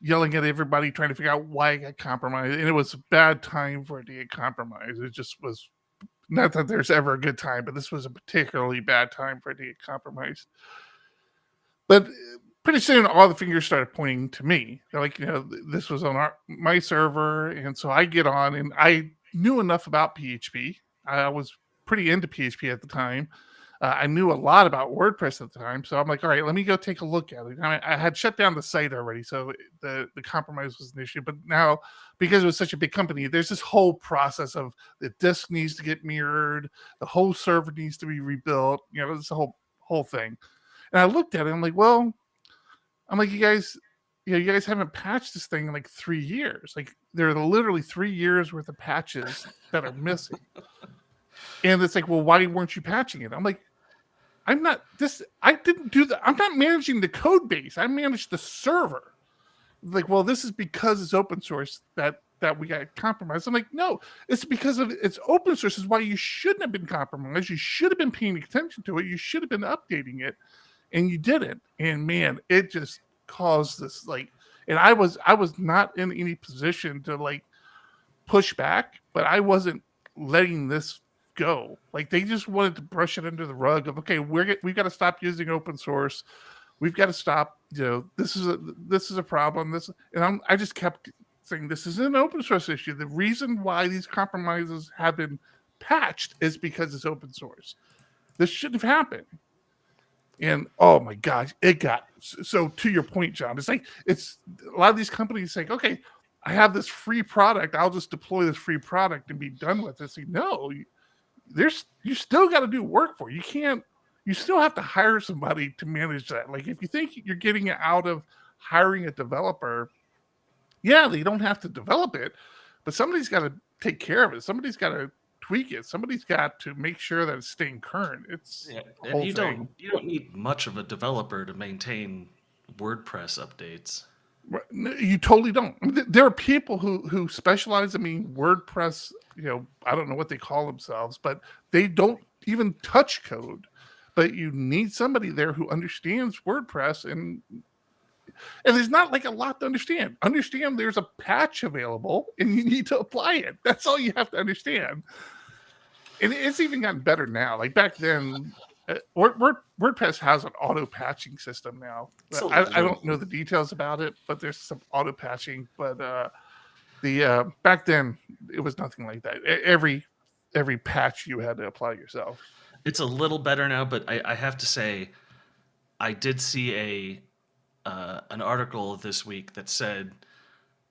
yelling at everybody, trying to figure out why it got compromised. And it was a bad time for it to get compromised. It just was. Not that there's ever a good time, but this was a particularly bad time for it to get compromised. But pretty soon, all the fingers started pointing to me. They're like, this was on my server. And so I get on, and I knew enough about PHP. I was pretty into PHP at the time. I knew a lot about WordPress at the time. So I'm like, all right, let me go take a look at it. I had shut down the site already, so the compromise was an issue. But now, because it was such a big company, there's this whole process of the disk needs to get mirrored, the whole server needs to be rebuilt. It's a whole thing. And I looked at it, I'm like, you guys, you guys haven't patched this thing in like 3 years. Like, there are literally 3 years worth of patches that are missing. And it's like, well, why weren't you patching it? I'm like, I didn't do that. I'm not managing the code base. I managed the server. Like, well, this is because it's open source that we got compromised. I'm like, no, it's because of it's open source is why you shouldn't have been compromised. You should have been paying attention to it. You should have been updating it, and you didn't. And man, it just caused this and I was not in any position to push back, but I wasn't letting this go. They just wanted to brush it under the rug of, okay, we've got to stop using open source. We've got to stop. This is a problem. I just kept saying this is an open source issue. The reason why these compromises have been patched is because it's open source. This shouldn't have happened. And oh my gosh, it got so. To your point, John, it's a lot of these companies saying, okay, I have this free product. I'll just deploy this free product and be done with it. Say, no, you still got to do work for it. You can't. You still have to hire somebody to manage that. If you think you're getting it out of hiring a developer, yeah, they don't have to develop it, but somebody's got to take care of it. Somebody's got to tweak it. Somebody's got to make sure that it's staying current. It's a whole thing. You don't need much of a developer to maintain WordPress updates. You totally don't. There are people who specialize. WordPress. I don't know what they call themselves, but they don't even touch code. But you need somebody there who understands WordPress, and there's not a lot to understand. Understand there's a patch available, and you need to apply it. That's all you have to understand. And it's even gotten better now. Back then, WordPress has an auto patching system now. I don't know the details about it, but there's some auto patching. But the back then it was nothing like that. Every patch you had to apply yourself. It's a little better now, but I have to say, I did see an article this week that said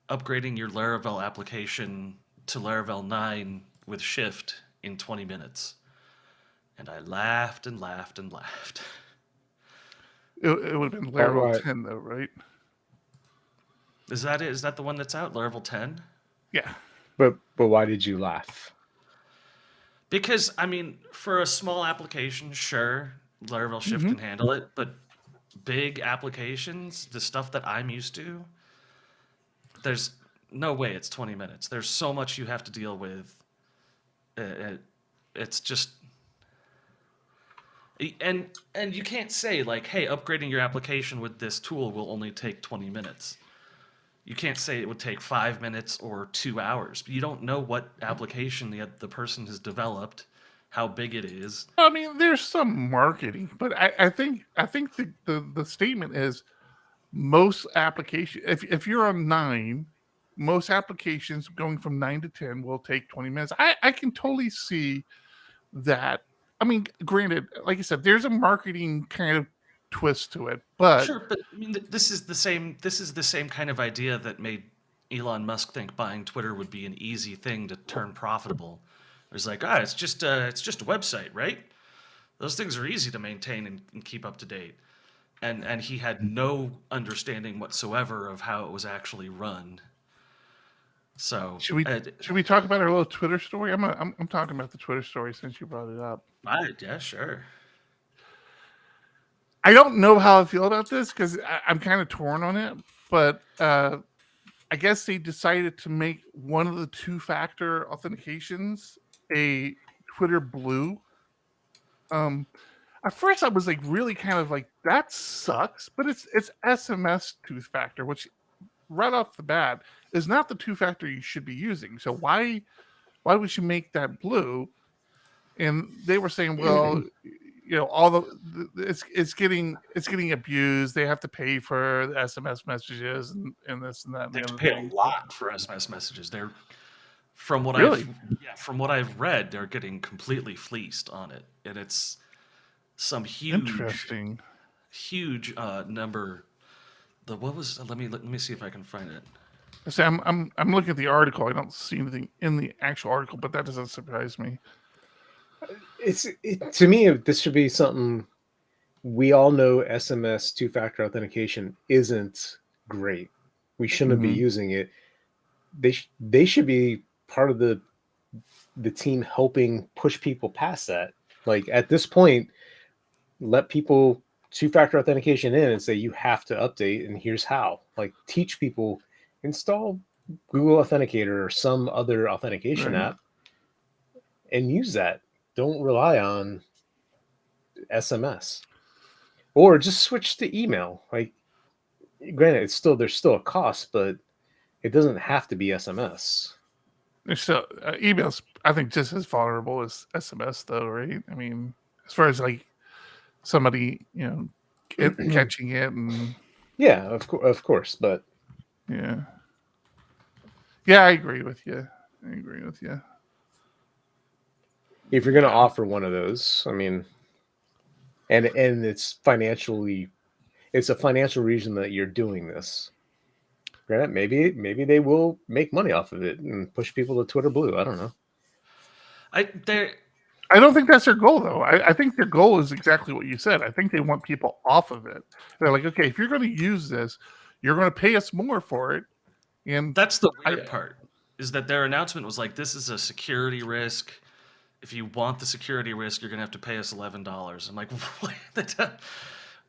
upgrading your Laravel application to Laravel 9 with Shift in 20 minutes. And I laughed and laughed and laughed. It would have been Laravel 10 though, right? Is that it? Is that the one that's out, Laravel 10? Yeah. But why did you laugh? Because, for a small application, sure, Laravel Shift can handle it, but big applications, the stuff that I'm used to, there's no way it's 20 minutes. There's so much you have to deal with. It's just... And you can't say, hey, upgrading your application with this tool will only take 20 minutes. You can't say it would take 5 minutes or 2 hours. You don't know what application the person has developed, how big it is. There's some marketing, but I think the statement is most applications. If you're on 9, most applications going from 9 to 10 will take 20 minutes. I can totally see that, I mean, granted, like I said, there's a marketing kind of twist to it, but Sure, but I mean, this is the same. This is the same kind of idea that made Elon Musk think buying Twitter would be an easy thing to turn profitable. It was like, it's just a website, right? Those things are easy to maintain and keep up to date. And he had no understanding whatsoever of how it was actually run. So should we talk about our little Twitter story? I'm talking about the Twitter story since you brought it up. Yeah, sure. I don't know how I feel about this because I'm kind of torn on it, but I guess they decided to make one of the two-factor authentications a Twitter Blue. At first I was like really kind of like, that sucks, but it's SMS two-factor, which right off the bat is not the two-factor you should be using. So why would you make that blue? And they were saying, well, all it's getting abused. They have to pay for the SMS messages and this and that. They and have the to other pay thing. a lot for SMS messages. They're from what I've read, they're getting completely fleeced on it, and it's some huge number. Let me see if I can find it. So I'm looking at the article. I don't see anything in the actual article, but that doesn't surprise me. To me, this should be something we all know. SMS two-factor authentication isn't great. We shouldn't be using it. They should be part of the team helping push people past that. Like at this point, let people two-factor authentication in and say you have to update, and here's how. Like teach people, install Google Authenticator or some other authentication app, and use that. Don't rely on SMS, or just switch to email. Like, granted, there's still a cost, but it doesn't have to be SMS. So email's, I think, just as vulnerable as SMS, though, right? I mean, as far as like somebody, catching it and of course, but yeah, I agree with you. If you're going to offer one of those, I mean, and it's a financial reason that you're doing this. Granted, maybe they will make money off of it and push people to Twitter Blue. I don't know. I don't think that's their goal, though. I think their goal is exactly what you said. I think they want people off of it. They're like, okay, if you're going to use this, you're going to pay us more for it. And that's the weird part, is that their announcement was like, this is a security risk. If you want the security risk, you're going to have to pay us $11. I'm like,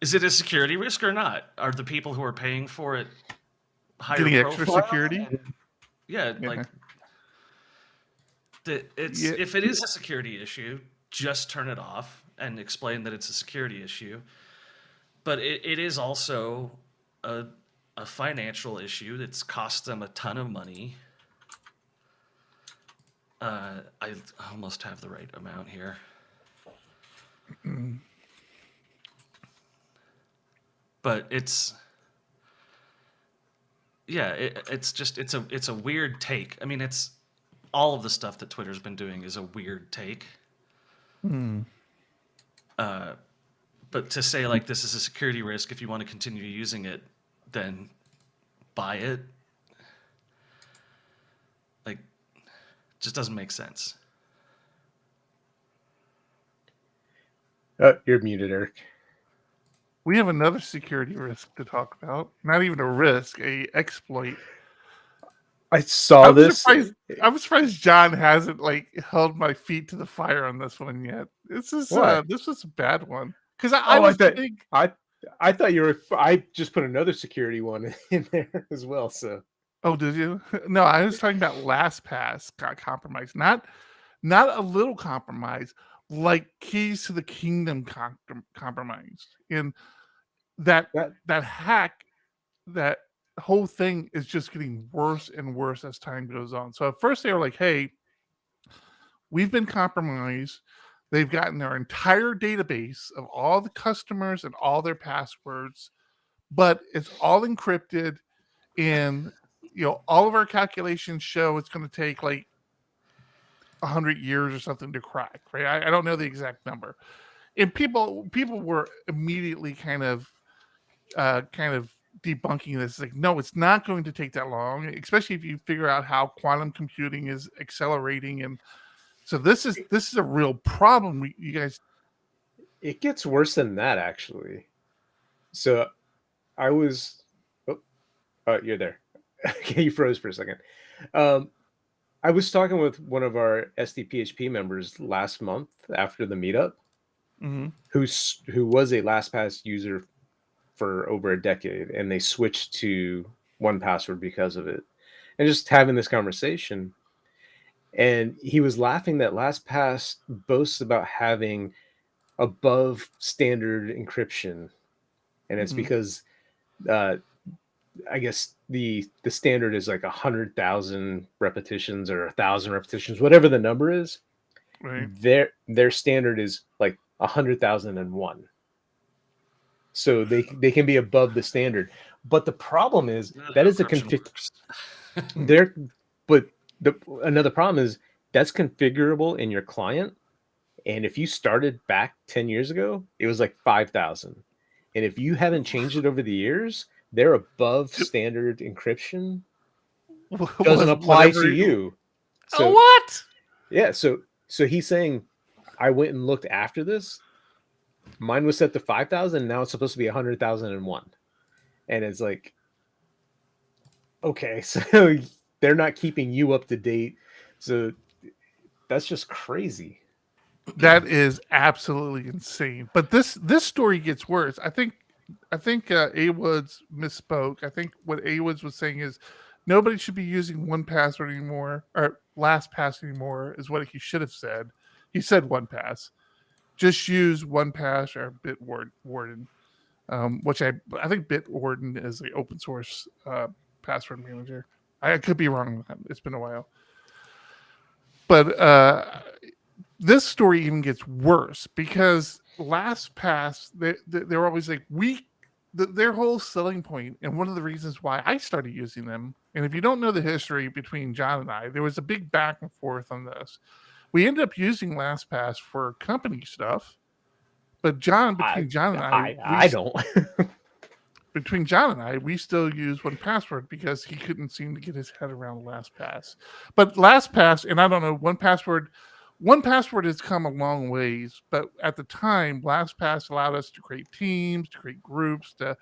is it a security risk or not? Are the people who are paying for it higher getting profile? extra security? Like if it is a security issue, just turn it off and explain that it's a security issue. But it is also a financial issue that's cost them a ton of money. I almost have the right amount here. But it's a weird take. I mean, it's all of the stuff that Twitter's been doing is a weird take. But to say like this is a security risk, if you want to continue using it, then buy it. Like, just doesn't make sense. You're muted, Eric. We have another security risk to talk about. Not even a risk, a exploit. I saw this. I'm surprised John hasn't held my feet to the fire on this one yet. This was a bad one because I thought you were. I just put another security one in there as well. So. Oh, did you? No, I was talking about Lastpass got compromised. Not a little compromise, like Keys to the Kingdom compromised. And that hack, that whole thing is just getting worse and worse as time goes on. So at first they were like, hey, we've been compromised. They've gotten their entire database of all the customers and all their passwords, but it's all encrypted, and all of our calculations show it's going to take 100 years or something to crack, right? I don't know the exact number. And people were immediately kind of debunking this. Like, no, it's not going to take that long, especially if you figure out how quantum computing is accelerating. And so this is a real problem. You guys, it gets worse than that, actually. So I was, you're there. Okay, you froze for a second. I was talking with one of our SDPHP members last month after the meetup, who was a LastPass user for over a decade, and they switched to 1Password because of it. And just having this conversation, and he was laughing that LastPass boasts about having above standard encryption, and it's because I guess the standard is like 100,000 repetitions or 1,000 repetitions, whatever the number is. right? Their standard is like 100,001. So they can be above the standard. But the problem is that is a config. Another problem is that's configurable in your client. And if you started back 10 years ago, it was like 5,000. And if you haven't changed it over the years, their above standard encryption doesn't apply to you. So, what? Yeah. So he's saying, I went and looked after this. Mine was set to 5,000. Now it's supposed to be 100,001. And it's like, okay, so they're not keeping you up to date. So that's just crazy. That is absolutely insane. But this story gets worse. I think A Woods misspoke. I think what A Woods was saying is nobody should be using 1Password anymore, or LastPass anymore, is what he should have said. He said 1Pass. Just use 1Pass or Bitwarden, which I think Bitwarden is the open source password manager. I could be wrong. It's been a while. But this story even gets worse because LastPass, they're always like, their whole selling point, and one of the reasons why I started using them, and if you don't know the history between John and I, there was a big back and forth on this. We ended up using LastPass for company stuff, but between John and I, we still use 1Password because he couldn't seem to get his head around LastPass. But LastPass, and I don't know, 1Password has come a long ways, but at the time, LastPass allowed us to create teams, to create groups, to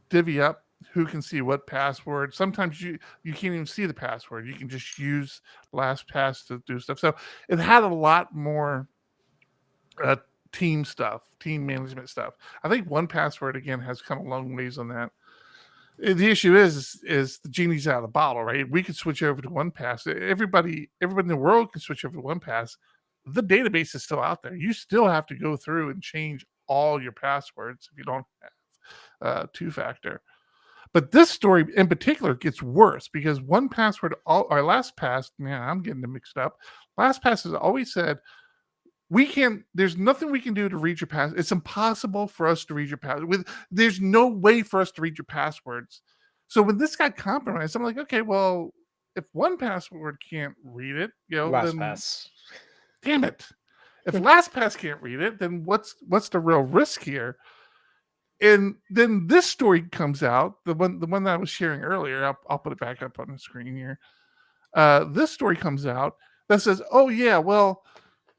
divvy up who can see what password. Sometimes you can't even see the password. You can just use LastPass to do stuff. So it had a lot more team stuff, team management stuff. I think 1Password, again, has come a long ways on that. The issue is the genie's out of the bottle, right? We could switch over to 1Pass. Everybody in the world can switch over to 1Pass. The database is still out there. You still have to go through and change all your passwords if you don't have two-factor. But this story in particular gets worse because 1Password or LastPass, man, I'm getting them mixed up. LastPass has always said, there's nothing we can do to read your password. It's impossible for us to read your password. There's no way for us to read your passwords. So when this got compromised, I'm like, okay, well, if 1Password can't read it, LastPass. Damn it. If LastPass can't read it, then what's the real risk here? And then this story comes out, the one that I was sharing earlier. I'll put it back up on the screen here. This story comes out that says, oh yeah, well,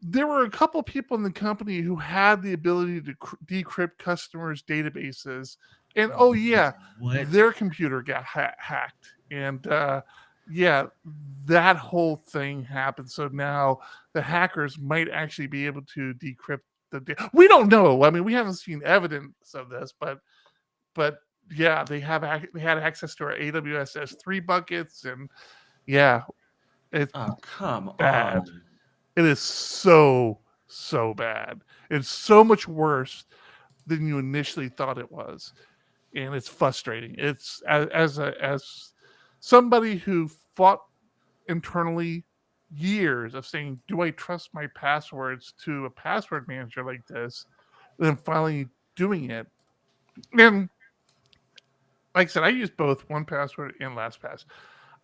there were a couple people in the company who had the ability to decrypt customers' databases, and oh yeah, their computer got hacked, and that whole thing happened. So now the hackers might actually be able to decrypt the data. We don't know. I mean, we haven't seen evidence of this, but yeah, they had access to our AWS S3 buckets, and yeah, it's come bad. on. It is so bad. It's so much worse than you initially thought it was, and it's frustrating. It's as somebody who fought internally years of saying, do I trust my passwords to a password manager like this? Then finally doing it. And like I said, I use both 1Password and LastPass.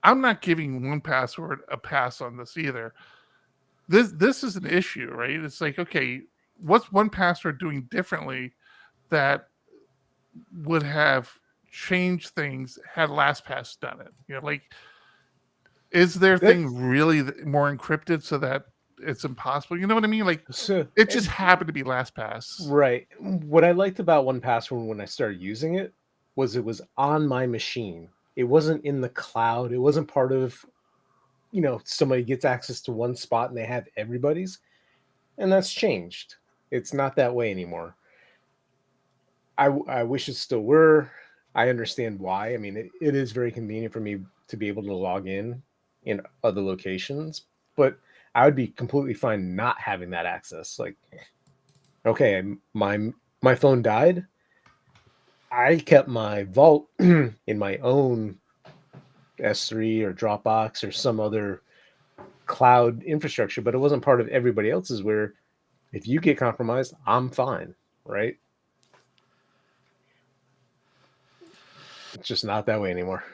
I'm not giving 1Password a pass on this either. This is an issue, right? It's like, okay, what's 1Password doing differently that would have changed things had LastPass done it? You know, like, is their thing really more encrypted so that it's impossible? You know what I mean? Like, it just happened to be LastPass. Right. What I liked about 1Password when I started using it was on my machine. It wasn't in the cloud. It wasn't part of, somebody gets access to one spot and they have everybody's. And that's changed. It's not that way anymore. I wish it still were. I understand why. I mean, it is very convenient for me to be able to log in other locations, but I would be completely fine not having that access. Like, okay, my phone died. I kept my vault in my own S3 or Dropbox or some other cloud infrastructure, but it wasn't part of everybody else's, where if you get compromised, I'm fine, right? It's just not that way anymore.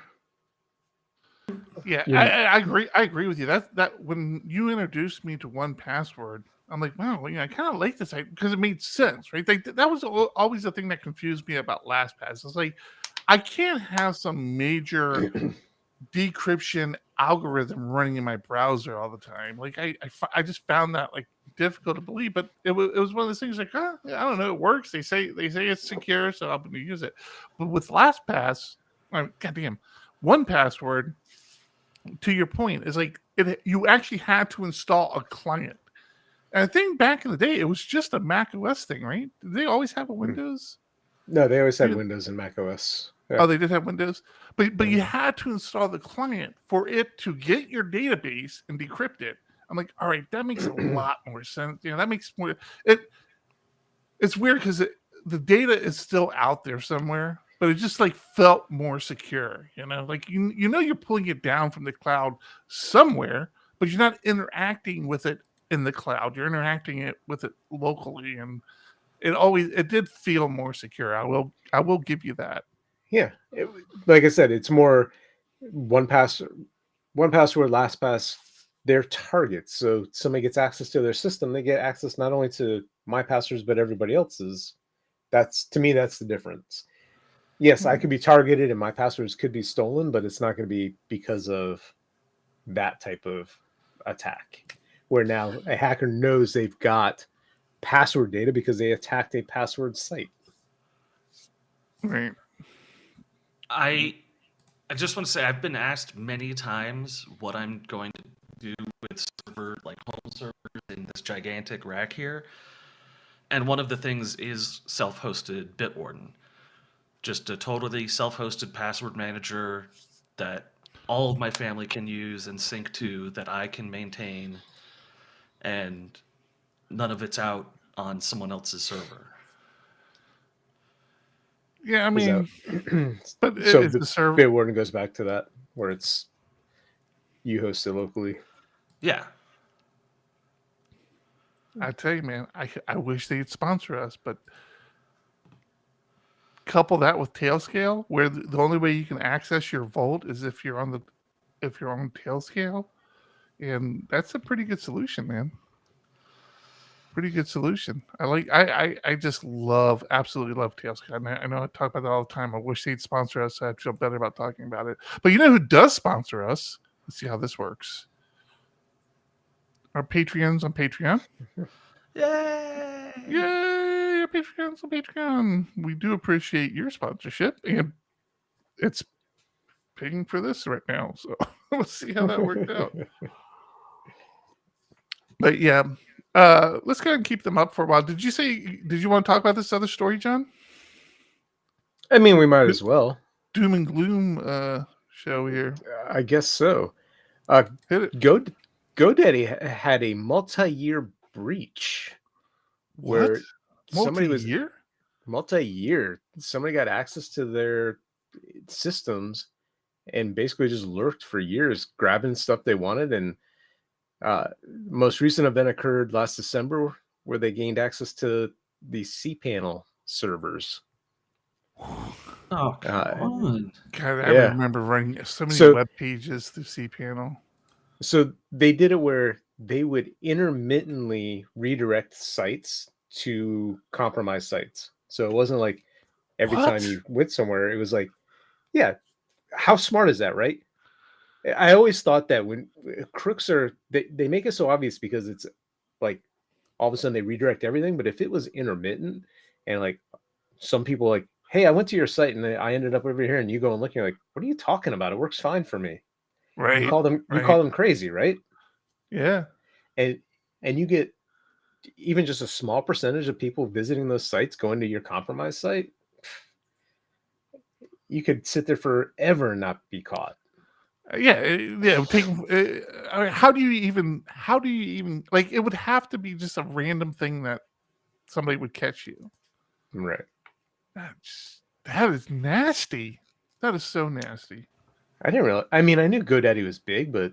Yeah, I agree. I agree with you. That when you introduced me to 1Password, I'm like, wow, I kind of like this because it made sense, right? That was always the thing that confused me about LastPass. It's like, I can't have some major decryption algorithm running in my browser all the time. Like, I just found that like difficult to believe, but it was one of those things like, I don't know, it works. They say it's secure, so I'm going to use it. But with LastPass, goddamn, 1Password, to your point, is like you actually had to install a client. And I think back in the day, it was just a Mac OS thing, right? Did they always have a Windows? No, they always had Windows and Mac OS. Yeah. Oh, they did have Windows, but you had to install the client for it to get your database and decrypt it. I'm like, all right, that makes a lot more sense. That makes more. It's weird because the data is still out there somewhere, but it just like felt more secure. Like you're pulling it down from the cloud somewhere, but you're not interacting with it in the cloud. You're interacting with it locally, and it did feel more secure. I will give you that. Yeah, like I said, it's more 1Password, LastPass, they're targets. So somebody gets access to their system, they get access not only to my passwords but everybody else's. To me, that's the difference. Yes, I could be targeted and my passwords could be stolen, but it's not going to be because of that type of attack. Where now a hacker knows they've got password data because they attacked a password site. Right. I just want to say I've been asked many times what I'm going to do with home servers in this gigantic rack here. And one of the things is self-hosted Bitwarden. Just a totally self-hosted password manager that all of my family can use and sync to, that I can maintain, and none of it's out on someone else's server. Yeah, I mean, but so the server Bitwarden goes back to that, where it's you host it locally. Yeah. I tell you, man, I wish they'd sponsor us, but couple that with Tailscale, where the only way you can access your vault is if you're on Tailscale, and that's a pretty good solution, man. Pretty good solution. I just absolutely love Tailscale. I know I talk about that all the time. I wish they'd sponsor us, so I'd feel better about talking about it. But you know who does sponsor us? Let's see how this works. Our Patreons on Patreon. Yay! Yay! Our Patreons on Patreon. We do appreciate your sponsorship, and it's paying for this right now. So let's see how that worked out. But yeah. Let's go ahead and keep them up for a while. Did you want to talk about this other story, John? I mean, we might as well. Doom and gloom show here. I guess so. GoDaddy had a multi-year breach. What? Multi-year? Multi-year. Somebody got access to their systems and basically just lurked for years, grabbing stuff they wanted. And most recent event occurred last December, where they gained access to the cPanel servers. Oh, come on. God, I Yeah. remember running so many So- web pages through cPanel. So they did it where they would intermittently redirect sites to compromised sites. So it wasn't like every What? time you went somewhere, it was like, yeah, how smart is that, right? I always thought that when crooks are, they make it so obvious because it's like all of a sudden they redirect everything. But if it was intermittent and like some people like, hey, I went to your site and I ended up over here, and you go and look, you're like, what are you talking about? It works fine for me. Right. You call them crazy, right? Yeah. And you get even just a small percentage of people visiting those sites going to your compromised site. You could sit there forever and not be caught. Yeah. Take. I mean, how do you even like? It would have to be just a random thing that somebody would catch you. Right. That is nasty. That is so nasty. I didn't realize. I mean, I knew GoDaddy was big, but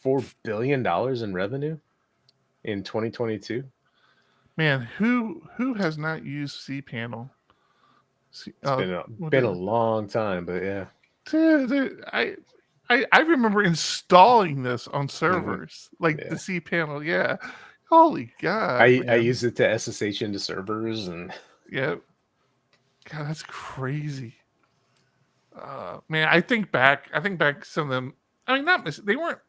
$4 billion in revenue in 2022. Man, who has not used cPanel? It's been a long time, but yeah. Dude, I remember installing this on servers, like Yeah. the cPanel. Yeah, holy God! I use it to SSH into servers, and yeah, God, that's crazy. Man, I think back some of them. I mean, they weren't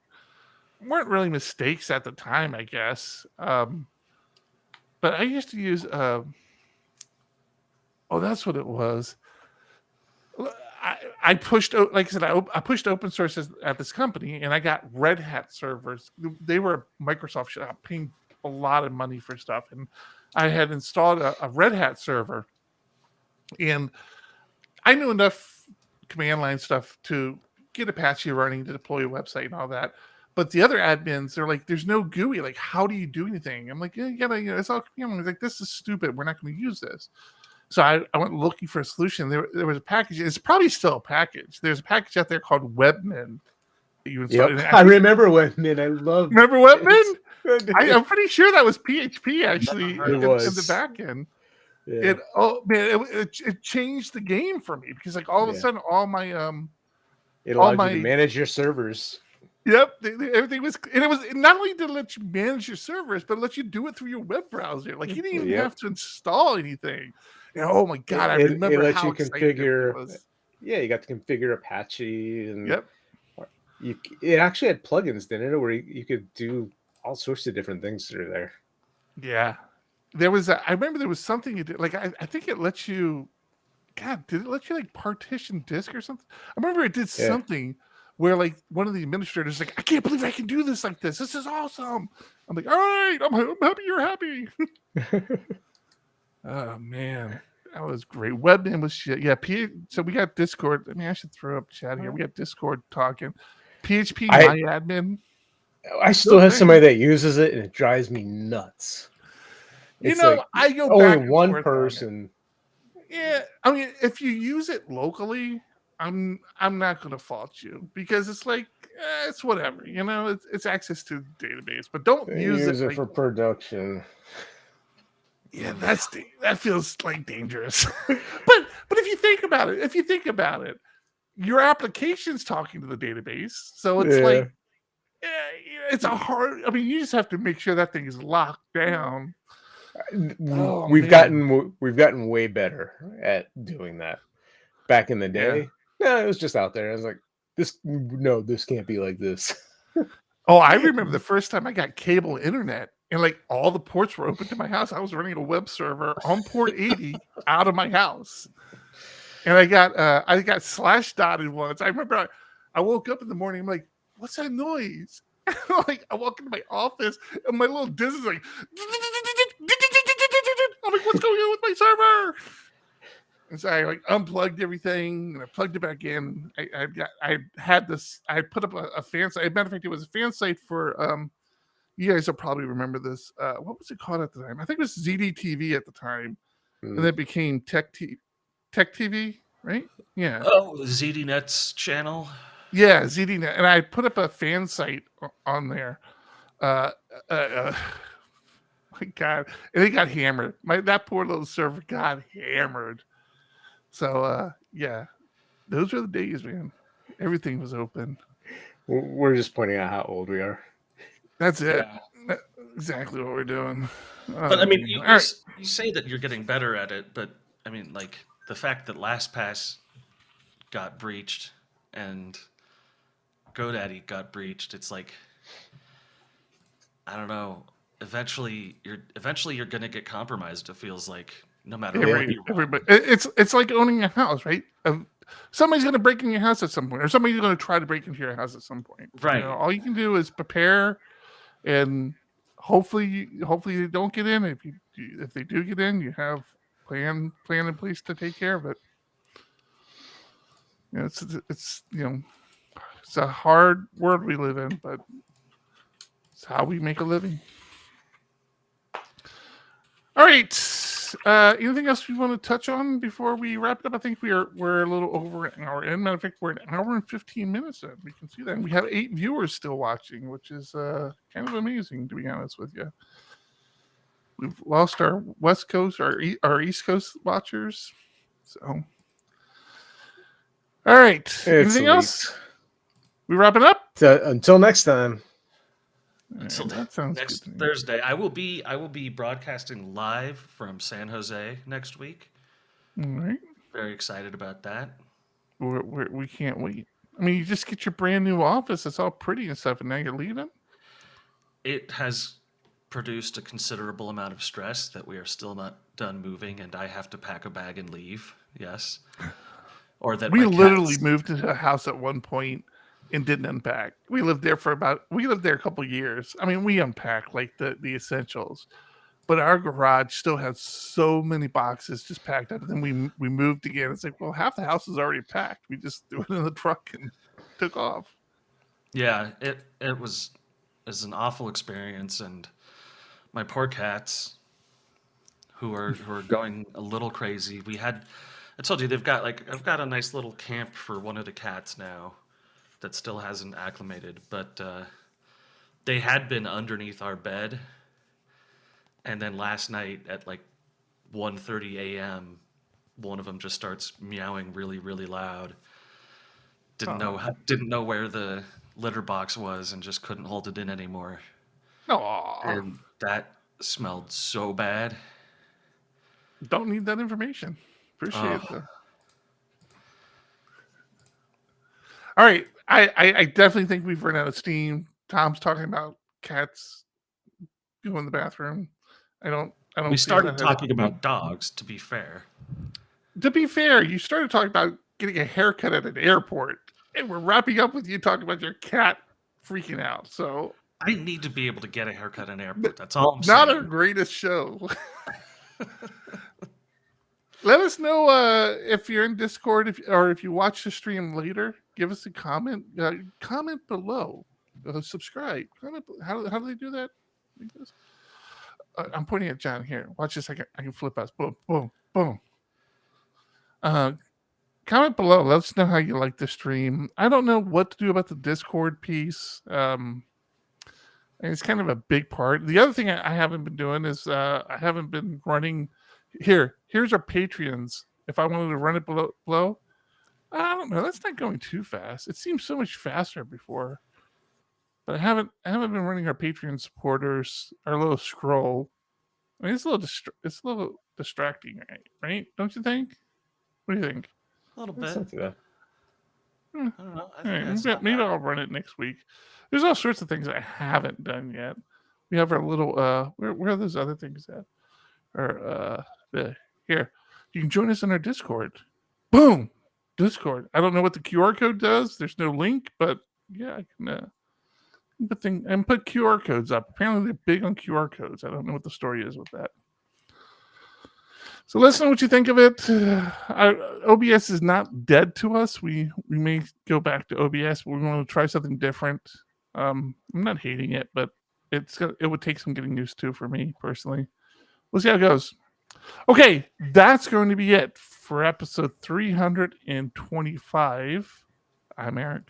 really mistakes at the time, I guess. But I used to use. Oh, that's what it was. I pushed, like I said, I pushed open sources at this company, and I got Red Hat servers. They were a Microsoft shop, paying a lot of money for stuff, and I had installed a Red Hat server, and I knew enough command line stuff to get Apache running to deploy a website and all that. But the other admins, they're like, "There's no GUI. Like, how do you do anything?" I'm like, "Yeah, you gotta, it's all." Like, "This is stupid. We're not going to use this." So I went looking for a solution. There was a package. It's probably still a package. There's a package out there called Webmin. I remember Webmin. I love. Remember Webmin? I'm pretty sure that was PHP actually in the back end. Yeah. It changed the game for me because like all of a sudden all my it allowed you to manage your servers. Yep, everything was, and it was not only did it let you manage your servers, but it let you do it through your web browser. Like you didn't even have to install anything. And, oh my God, I remember it let how you configure. It was. Yeah, you got to configure Apache, and it actually had plugins, didn't it, where you could do all sorts of different things through there. Yeah, there was. I remember there was something you did. Like I think it lets you. God, did it let you like partition disk or something? I remember it did something where like one of the administrators like, I can't believe I can do this like this. This is awesome. I'm like, all right, I'm happy you're happy. Oh man, that was great. Webmin was shit. Yeah, so we got Discord. I mean, I should throw up chat here. We got Discord talking. PHP MyAdmin. I still have somebody that uses it, and it drives me nuts. It's like, I go only back one person. Yeah, I mean, if you use it locally, I'm not going to fault you because it's like it's whatever, it's access to the database, but don't use it for production. Yeah, that feels like dangerous. but if you think about it, your application's talking to the database, so it's like it's a hard. I mean, you just have to make sure that thing is locked down. We've gotten way better at doing that. Back in the day, it was just out there. I was like, this can't be like this. Oh, I remember the first time I got cable internet and like all the ports were open to my house. I was running a web server on port 80 out of my house. And I got slash dotted once. I remember I woke up in the morning, I'm like, what's that noise? Like I walk into my office and my little disk is like I'm like, what's going on with my server? And so I like unplugged everything and I plugged it back in. I put up a fan site. As a matter of fact, it was a fan site for you guys will probably remember this. What was it called at the time? I think it was ZDTV at the time. And then it became Tech TV, right? Yeah. Oh, ZDNet's channel. Yeah, ZDNet. And I put up a fan site on there. My God. And it got hammered. That poor little server got hammered. So yeah, those were the days, man. Everything was open. We're just pointing out how old we are. That's it. Yeah. That's exactly what we're doing. But I mean, all right. you say that you're getting better at it, but I mean, like the fact that Lastpass got breached and GoDaddy got breached, it's like, I don't know. Eventually you're gonna get compromised. It feels like, no matter what you want. Everybody, it's like owning a house, right? Somebody's going to break in your house at some point, or somebody's going to try to break into your house at some point. Right. You know, all you can do is prepare, and hopefully they don't get in. If they do get in, you have plan in place to take care of it. You know, it's a hard world we live in, but it's how we make a living. All right. Anything else we want to touch on before we wrap it up? I think we're a little over an hour in. Matter of fact, we're an hour and 15 minutes in. We can see that. And we have 8 viewers still watching, which is kind of amazing, to be honest with you. We've lost our West Coast, our East Coast watchers. So, all right. Anything else? We wrapping up? Until next time. Until that next Thursday, I will be broadcasting live from San Jose next week. All right. Very excited about that. We can't wait. I mean, you just get your brand new office. It's all pretty and stuff, and now you're leaving. It has produced a considerable amount of stress that we are still not done moving, and I have to pack a bag and leave. Yes. Or that we literally moved into a house at one point and didn't unpack. We lived there a couple years. I mean, we unpacked like the essentials, but our garage still has so many boxes just packed up. And then we moved again. It's like, well, half the house is already packed. We just threw it in the truck and took off. Yeah, it was an awful experience, and my poor cats, who are going a little crazy. I told you I've got a nice little camp for one of the cats now that still hasn't acclimated, but they had been underneath our bed, and then last night at like 1:30 a.m., one of them just starts meowing really, really loud. Didn't know where the litter box was and just couldn't hold it in anymore. And that smelled so bad. Don't need that information. Appreciate that. All right. I definitely think we've run out of steam. Tom's talking about cats going in the bathroom. I don't. We started talking about dogs. To be fair, you started talking about getting a haircut at an airport, and we're wrapping up with you talking about your cat freaking out. So I need to be able to get a haircut at an airport. That's all I'm saying. Not our greatest show. Let us know if you're in Discord, or if you watch the stream later. Give us a comment. Comment below. Subscribe. Comment. How do they do that? I'm pointing at John here. Watch this. I can flip us. Boom, boom, boom. Comment below. Let us know how you like the stream. I don't know what to do about the Discord piece. And it's kind of a big part. The other thing I haven't been doing is I haven't been running. Here's our Patreons. If I wanted to run it below, I don't know. That's not going too fast. It seems so much faster before, but I haven't been running our Patreon supporters. Our little scroll. I mean, it's a little distracting, right? Don't you think? What do you think? A little bit. I don't know. Maybe I'll run it next week. There's all sorts of things I haven't done yet. We have our little where are those other things at? Or here. You can join us on our Discord. Boom! Discord. I don't know what the QR code does. There's no link, but yeah, I can put QR codes up. Apparently they're big on QR codes. I don't know what the story is with that. So let us know what you think of it. OBS is not dead to us. We may go back to OBS, but we want to try something different. I'm not hating it, but it would take some getting used to for me personally. We'll see how it goes. Okay, that's going to be it for episode 325. I'm Eric.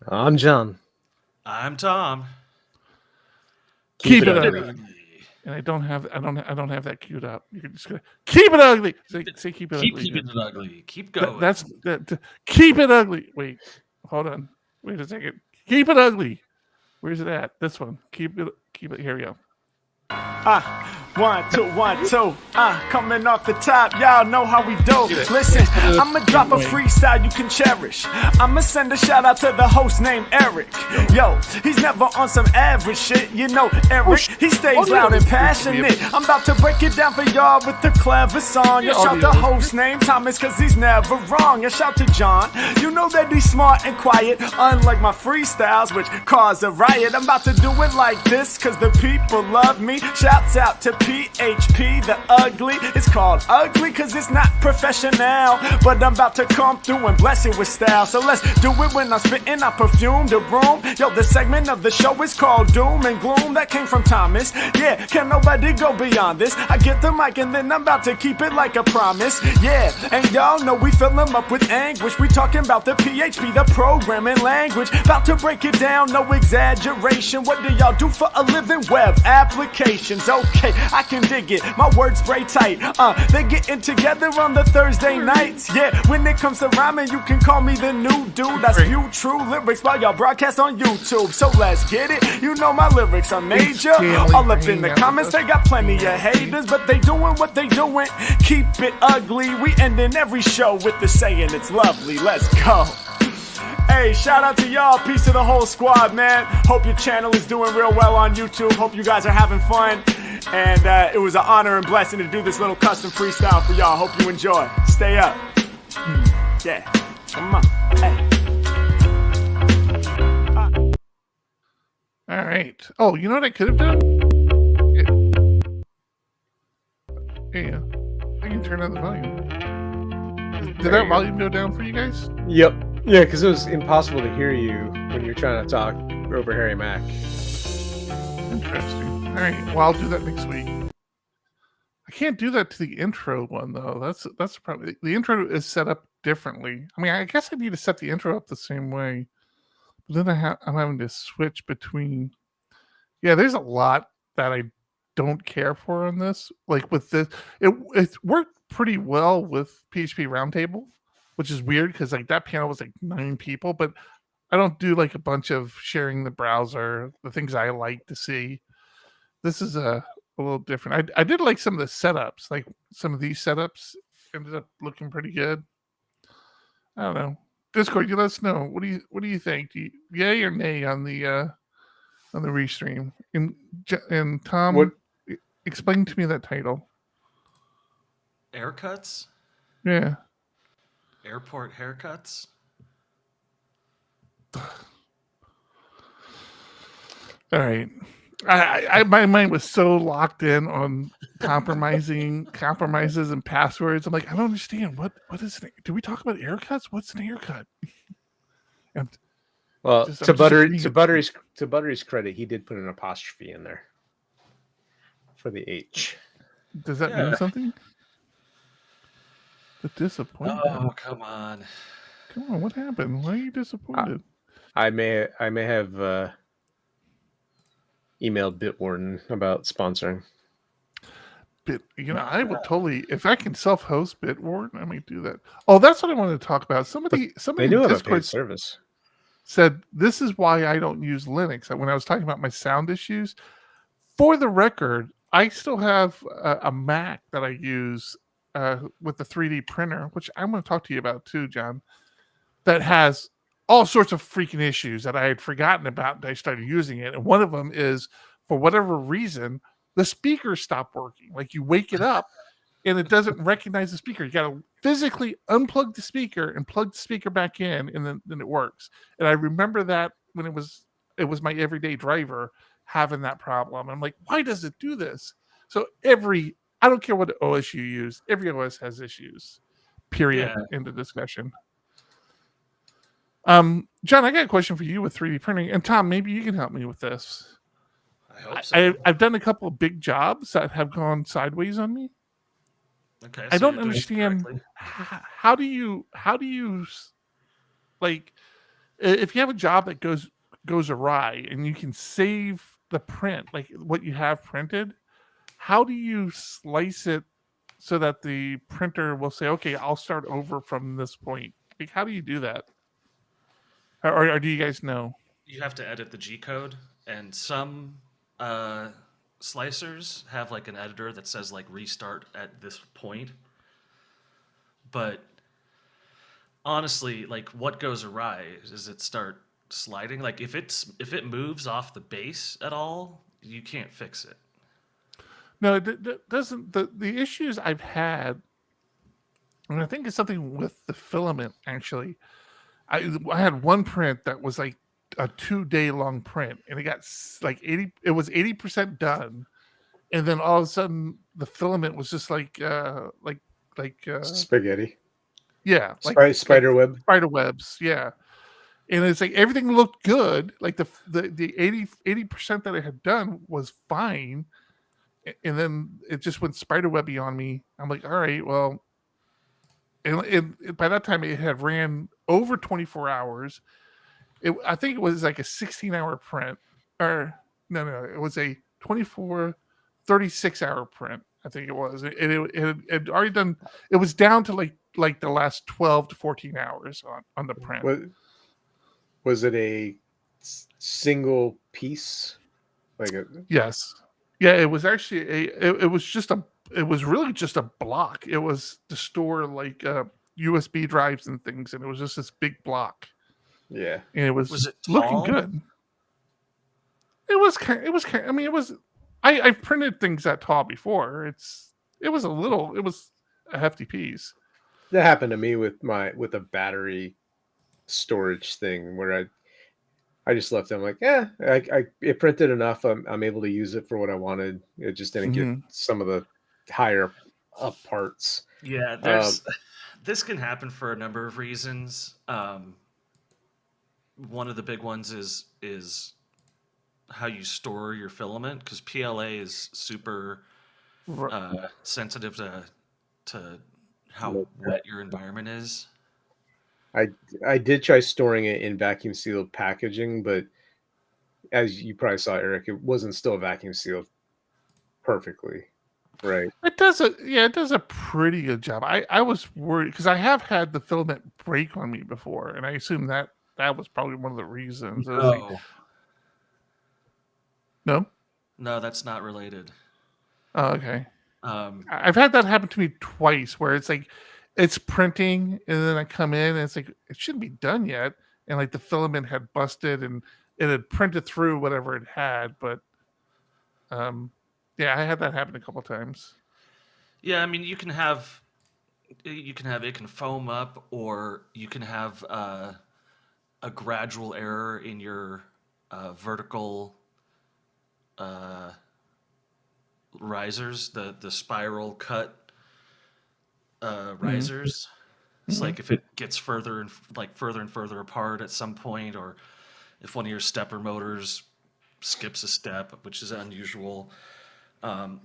I'm John. I'm Tom. Keep it ugly. And I don't have that queued up. You can just go, keep it ugly. Say keep it ugly. Keep it ugly. Keep going. Keep it ugly. Wait, hold on. Wait a second. Keep it ugly. Where's it at? This one. Keep it. Here we go. 1, 2, 1, 2. Coming off the top, y'all know how we do. Listen, I'ma drop a freestyle you can cherish. I'ma send a shout out to the host named Eric. Yo, he's never on some average shit. You know, Eric, he stays loud and passionate. I'm about to break it down for y'all with the clever song. You shout the host named Thomas, cause he's never wrong. You shout to John, you know that he's smart and quiet. Unlike my freestyles, which cause a riot. I'm about to do it like this, cause the people love me. Shouts out to PHP the Ugly. It's called ugly cause it's not professional, but I'm about to come through and bless it with style. So let's do it when I'm spitting. I perfume the room. Yo, the segment of the show is called Doom and Gloom. That came from Thomas. Yeah, can nobody go beyond this? I get the mic and then I'm about to keep it like a promise. Yeah, and y'all know we fill them up with anguish. We talking about the PHP, the programming language. About to break it down, no exaggeration. What do y'all do for a living? Web applications. Okay, I can dig it. My words spray tight. They getting together on the Thursday nights. Yeah, when it comes to rhyming, you can call me the new dude. I spew true lyrics while y'all broadcast on YouTube. So let's get it. You know my lyrics are major. All up in the comments, they got plenty of haters, but they doing what they doing. Keep it ugly. We ending every show with the saying it's lovely. Let's go. Hey, shout out to y'all. Peace to the whole squad, man. Hope your channel is doing real well on YouTube. Hope you guys are having fun. And it was an honor and blessing to do this little custom freestyle for y'all. Hope you enjoy. Stay up. Yeah. Come on. Hey. All right. Oh, you know what I could have done? Yeah. I can turn on the volume. Did that volume go down for you guys? Yep. Yeah, because it was impossible to hear you when you're trying to talk over Harry Mack. Interesting. All right. Well, I'll do that next week. I can't do that to the intro one though. That's probably the intro is set up differently. I mean, I guess I need to set the intro up the same way. But then I'm having to switch between. Yeah, there's a lot that I don't care for on this. Like with this, it worked pretty well with PHP Roundtable, which is weird because like that panel was like 9 people, but I don't do like a bunch of sharing the browser, the things I like to see. This is a little different. I did like some of the setups, like some of these setups ended up looking pretty good. I don't know. Discord, you let us know. What do you think? Yay or nay on the restream? And Tom, explain to me that title. Haircuts? Yeah. Airport haircuts? All right. My mind was so locked in on compromises and passwords. I'm like, I don't understand. What is it? Do we talk about haircuts? What's an haircut? Well, to Buttery's credit, he did put an apostrophe in there for the H. Does that mean something? The disappointment. Oh, come on. Come on, what happened? Why are you disappointed? I may have emailed Bitwarden about sponsoring. I would totally, if I can self-host Bitwarden, I might do that. Oh, that's what I wanted to talk about. Somebody they do in have Discord a paid service. Said this is why I don't use Linux. When I was talking about my sound issues, for the record, I still have a Mac that I use with the 3D printer, which I'm going to talk to you about too, John, that has all sorts of freaking issues that I had forgotten about and I started using it. And one of them is, for whatever reason, the speakers stop working. Like you wake it up and it doesn't recognize the speaker. You got to physically unplug the speaker and plug the speaker back in, and then it works. And I remember that when it was my everyday driver having that problem. I'm like, why does it do this? So I don't care what OS you use, every OS has issues. Period. Yeah. End of discussion. John, I got a question for you with 3D printing, and Tom, maybe you can help me with this. I hope so. I've done a couple of big jobs that have gone sideways on me. Okay, I don't understand how do you like if you have a job that goes awry and you can save the print, like what you have printed, how do you slice it so that the printer will say, okay, I'll start over from this point? Like, how do you do that? Or do you guys know? You have to edit the G code, and some slicers have like an editor that says like restart at this point. But honestly, like what goes awry is it start sliding. Like if it moves off the base at all, you can't fix it. No, it doesn't. The issues I've had, and I think it's something with the filament. Actually, I had one print that was like a 2-day long print, and it got like 80. It was 80% done, and then all of a sudden the filament was just like spaghetti. Yeah, like spider web. Spider webs, yeah. And it's like everything looked good. Like the 80% that I had done was fine. And then it just went spider webby on me. I'm like, all right, well, and by that time it had ran over 24 hours. I think it was like a 16-hour print, or no, it was a 36-hour print. I think it was. It had already done. It was down to like the last 12 to 14 hours on the print. Was it a single piece? Yes. Yeah, it was actually it was really just a block. It was to store like USB drives and things, and it was just this big block. Yeah. And it was it looking tall? good. It was I mean, it was I've printed things that tall before. It was a hefty piece. That happened to me with a battery storage thing where I just left it. I'm like, it printed enough. I'm able to use it for what I wanted. It just didn't get some of the higher up parts. Yeah, this can happen for a number of reasons. One of the big ones is how you store your filament, because PLA is super sensitive to how wet your environment is. I did try storing it in vacuum sealed packaging, but as you probably saw, Eric, it wasn't still vacuum sealed perfectly. Right. It does a pretty good job. I was worried because I have had the filament break on me before, and I assume that was probably one of the reasons. No, that's not related. Oh, okay. I've had that happen to me twice, where it's like it's printing, and then I come in, and it's like it shouldn't be done yet, and like the filament had busted, and it had printed through whatever it had, but yeah, I had that happen a couple times. Yeah, I mean, you can have it can foam up, or you can have a gradual error in your vertical risers, the spiral cut risers. It's like if it gets further and further apart at some point, or if one of your stepper motors skips a step, which is unusual.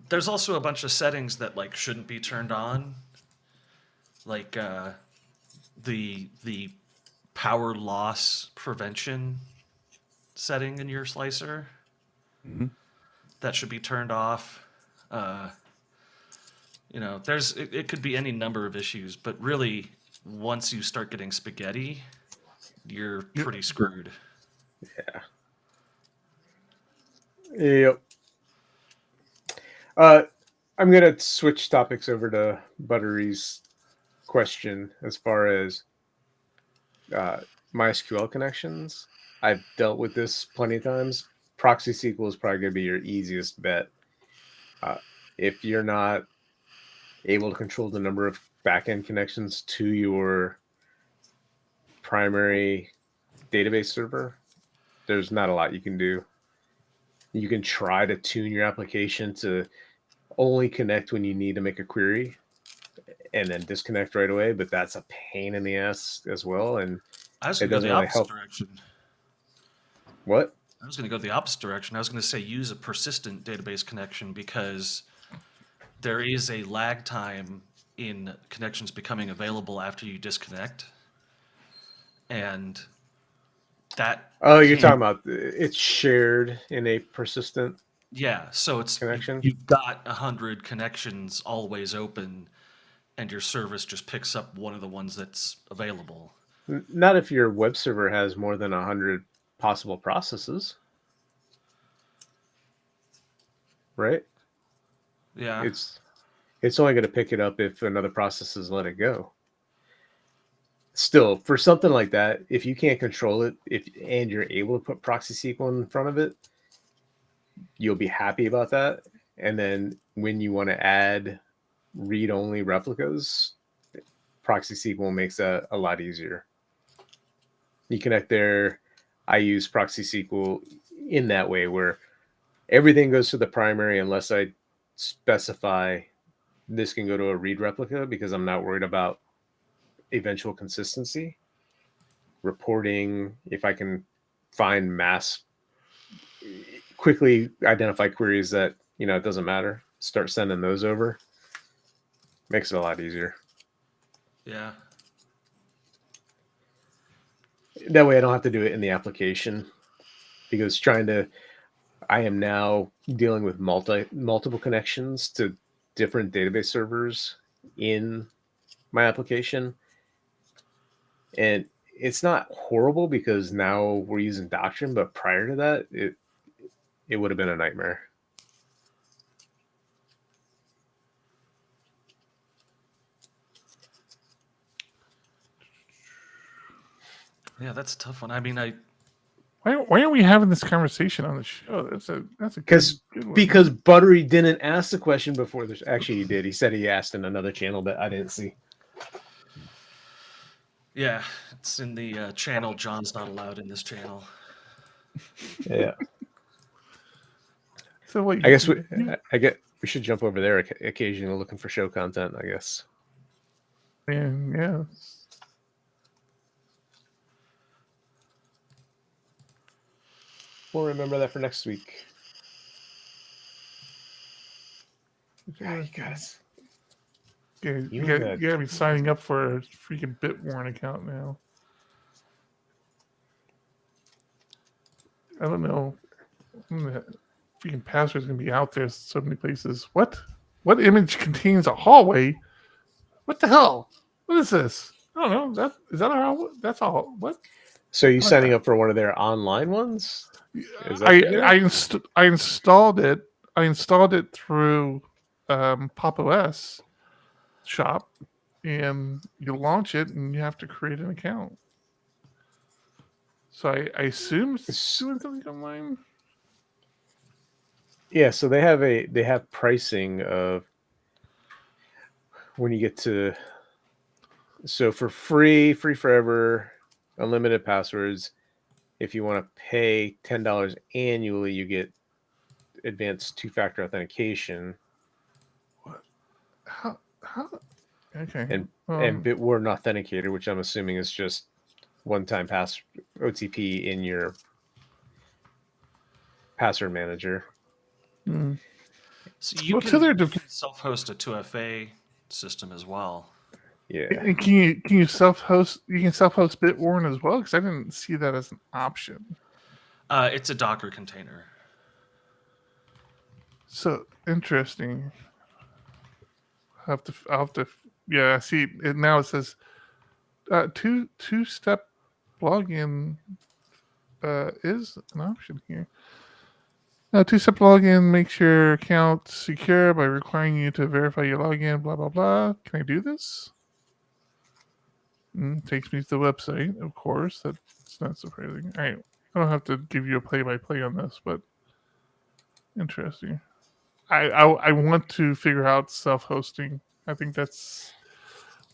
There's also a bunch of settings that like shouldn't be turned on, like the power loss prevention setting in your slicer. That should be turned off. It could be any number of issues, but really, once you start getting spaghetti, you're pretty screwed. Yeah. Yep. I'm going to switch topics over to Buttery's question as far as MySQL connections. I've dealt with this plenty of times. Proxy SQL is probably going to be your easiest bet. If you're not able to control the number of backend connections to your primary database server, there's not a lot you can do. You can try to tune your application to only connect when you need to make a query and then disconnect right away, but that's a pain in the ass as well. And I was going to go the opposite direction. What? I was going to go the opposite direction. I was going to say use a persistent database connection, because there is a lag time in connections becoming available after you disconnect. And that... Oh, you're talking about it's shared in a persistent Yeah, so it's connection. you've got 100 connections always open, and your service just picks up one of the ones that's available. Not if your web server has more than 100 possible processes, right? Yeah. It's only going to pick it up if another process has let it go. Still, for something like that, if you can't control it, and you're able to put proxy SQL in front of it, you'll be happy about that. And then when you want to add read-only replicas, proxy SQL makes that a lot easier. You connect there. I use proxy SQL in that way where everything goes to the primary unless I specify this can go to a read replica, because I'm not worried about eventual consistency. Reporting, if I can find quickly identify queries that, it doesn't matter, start sending those over. Makes it a lot easier. Yeah. That way I don't have to do it in the application, because I am now dealing with multiple connections to different database servers in my application. And it's not horrible because now we're using Doctrine, but prior to that, it would have been a nightmare. Yeah, that's a tough one. I mean, Why aren't we having this conversation on the show? That's a good one. Because Buttery didn't ask the question before this. Actually, he did. He said he asked in another channel that I didn't see. yeah, it's in the channel. John's not allowed in this channel. Yeah. So what? I guess we should jump over there occasionally looking for show content, I guess. Yeah. We'll remember that for next week. Yeah, You guys. you gotta be signing up for a freaking Bitwarden account now. I don't know. The freaking password's gonna be out there so many places. What image contains a hallway? What the hell? What is this? I don't know. That's all. What? So you signing up for one of their online ones? I installed it. I installed it through Pop! OS shop, and you launch it, and you have to create an account. So I assume it's doing something online. Yeah, so they have pricing of when you get to, so for free forever, unlimited passwords. If you want to pay $10 annually, you get advanced 2-factor authentication. What? How? Okay. And Bitwarden Authenticator, which I'm assuming is just one-time OTP in your password manager. So you can self-host a 2FA system as well. Yeah. And can you self-host? You can self-host Bitwarden as well, because I didn't see that as an option. It's a Docker container. So interesting. I'll have to. Yeah, I see it now. It says two-step login is an option here. Two-step login makes your account secure by requiring you to verify your login. Blah blah blah. Can I do this? Takes me to the website, of course. That's not surprising. I don't have to give you a play-by-play on this, but interesting. I want to figure out self-hosting. I think that's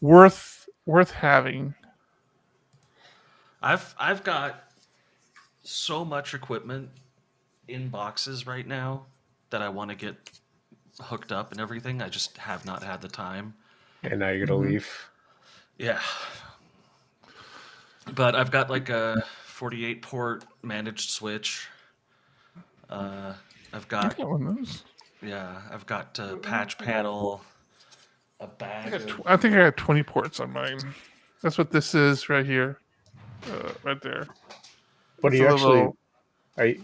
worth having. I've got so much equipment in boxes right now that I want to get hooked up and everything. I just have not had the time. And now you're gonna leave. Yeah. But I've got like a 48 port managed switch. I've got one of those. Yeah, I've got a patch panel, a bag. I think I got 20 ports on mine. That's what this is right here, right there. But are you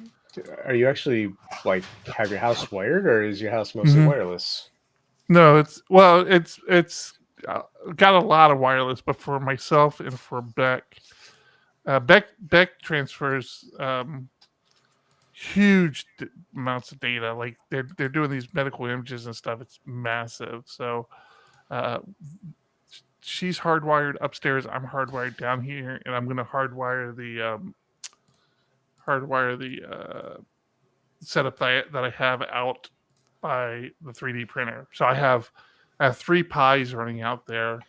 Are you actually like have your house wired, or is your house mostly wireless? No, it's got a lot of wireless, but for myself and for Bek, Bek transfers huge amounts of data. Like they're doing these medical images and stuff. It's massive. So she's hardwired upstairs. I'm hardwired down here, and I'm going to hardwire the setup that I have out by the 3D printer. So I have 3 Pis running out there,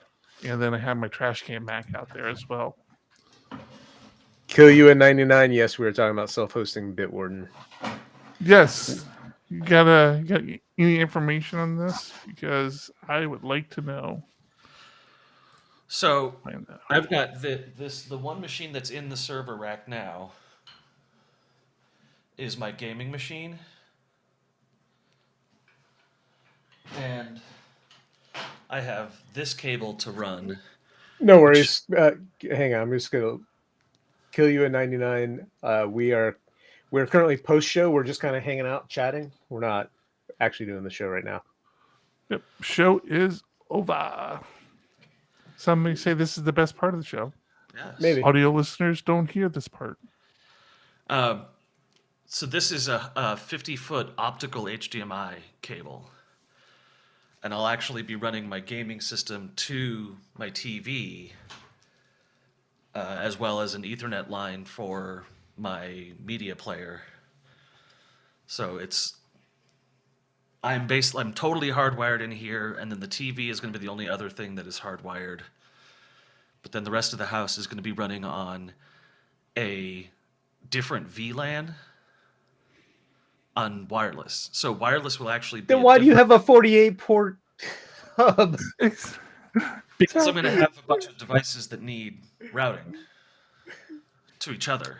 and then I have my trash can Mack out there as well. Kill you at 99. Yes, we were talking about self-hosting Bitwarden. Yes, you got any information on this? Because I would like to know. So I've got the one machine that's in the server rack now is my gaming machine, and I have this cable to run. No worries. Hang on, I'm just gonna kill you at 99. We're currently post show. We're just kind of hanging out, chatting. We're not actually doing the show right now. Yep, show is over. Some may say this is the best part of the show. Yes. Maybe audio listeners don't hear this part. So this is a 50-foot optical HDMI cable. And I'll actually be running my gaming system to my TV, as well as an Ethernet line for my media player. So I'm totally hardwired in here, and then the TV is going to be the only other thing that is hardwired. But then the rest of the house is going to be running on a different VLAN on wireless. So wireless will actually be. Then why do you have a 48 port hub? Because I'm going to have a bunch of devices that need routing to each other.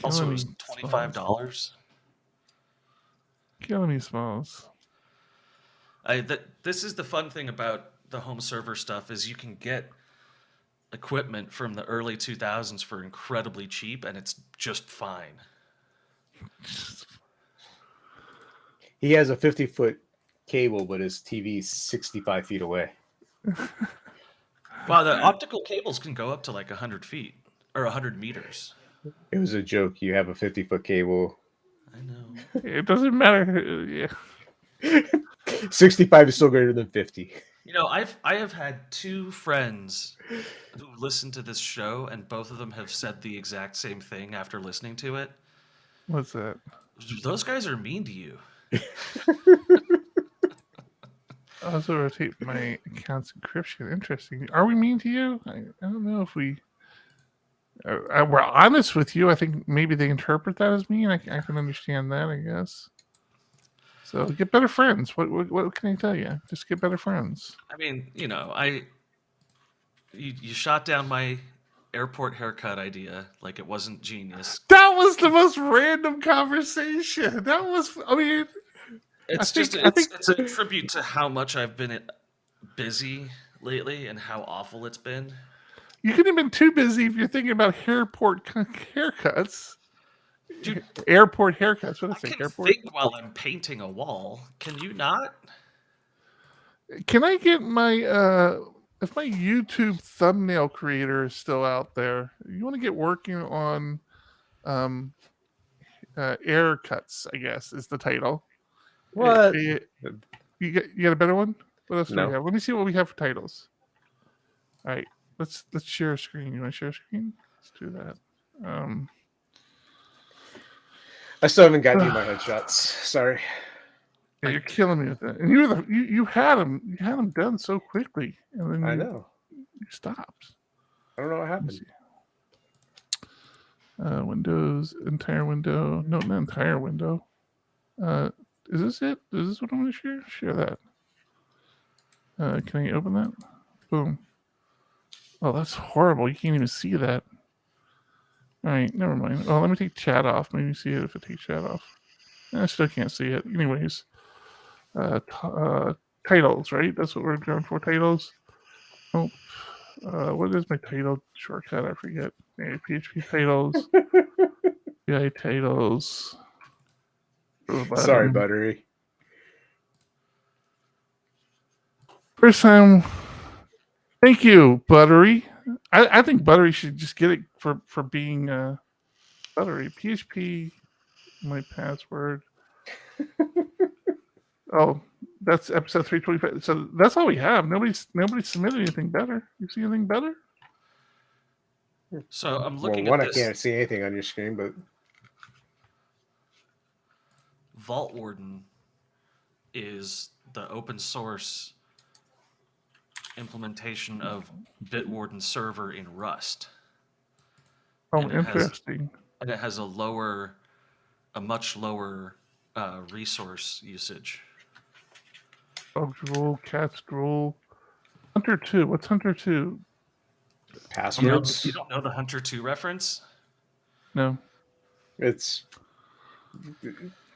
Also, it was $25. Killing me, Smalls. This is the fun thing about the home server stuff is you can get equipment from the early 2000s for incredibly cheap, and it's just fine. He has a 50-foot cable, but his TV's 65 feet away. Wow, the optical cables can go up to like 100 feet or 100 meters. It was a joke. You have a 50-foot cable. I know. It doesn't matter. Yeah. 65 is still greater than 50. You know, I have had 2 friends who listened to this show, and both of them have said the exact same thing after listening to it. What's that? Those guys are mean to you. I also rotate my account's encryption. Interesting. Are we mean to you? I don't know if we. We're honest with you. I think maybe they interpret that as mean. I can understand that, I guess. So get better friends. What can I tell you? Just get better friends. I mean, you know, you shot down my airport haircut idea like it wasn't genius. That was the most random conversation. That was, I mean, it's a tribute to how much I've been busy lately and how awful it's been. You couldn't have been too busy if you're thinking about airport haircuts. Dude, airport haircuts. What I is it? can Airport. think while I'm painting a wall. Can you not? Can I get my if my YouTube thumbnail creator is still out there? You want to get working on air cuts? I guess is the title. What? You got a better one? What else do we have? Let me see what we have for titles. All right, let's share a screen. You want to share a screen? Let's do that. I still haven't gotten you my headshots. Sorry. Yeah, you're killing me with that. And you had them done so quickly, and then I know you stopped. I don't know what happened. Windows, entire window. No, not entire window. Is this it? Is this what I'm going to share? Share that. Can I open that? Boom. Oh, that's horrible. You can't even see that. All right, never mind. Oh, let me take chat off. Maybe see it if I take chat off. I still can't see it. Anyways, titles, right? That's what we're going for, titles. Oh, what is my title shortcut? I forget. Yeah, PHP titles. PI titles. Sorry, Buttery. First time. Thank you, Buttery. I think Buttery should just get it for being Buttery. PHP, my password. Oh, that's episode 325. So that's all we have. Nobody submitted anything better. You see anything better? So I'm looking Well, at one, this. I can't see anything on your screen, but Vault Warden is the open source implementation of Bitwarden server in Rust. Oh, And interesting. It has a much lower resource usage. Dog drool, cat's drool. Hunter 2. What's Hunter 2? passwords. You don't know the Hunter 2 reference? No. It's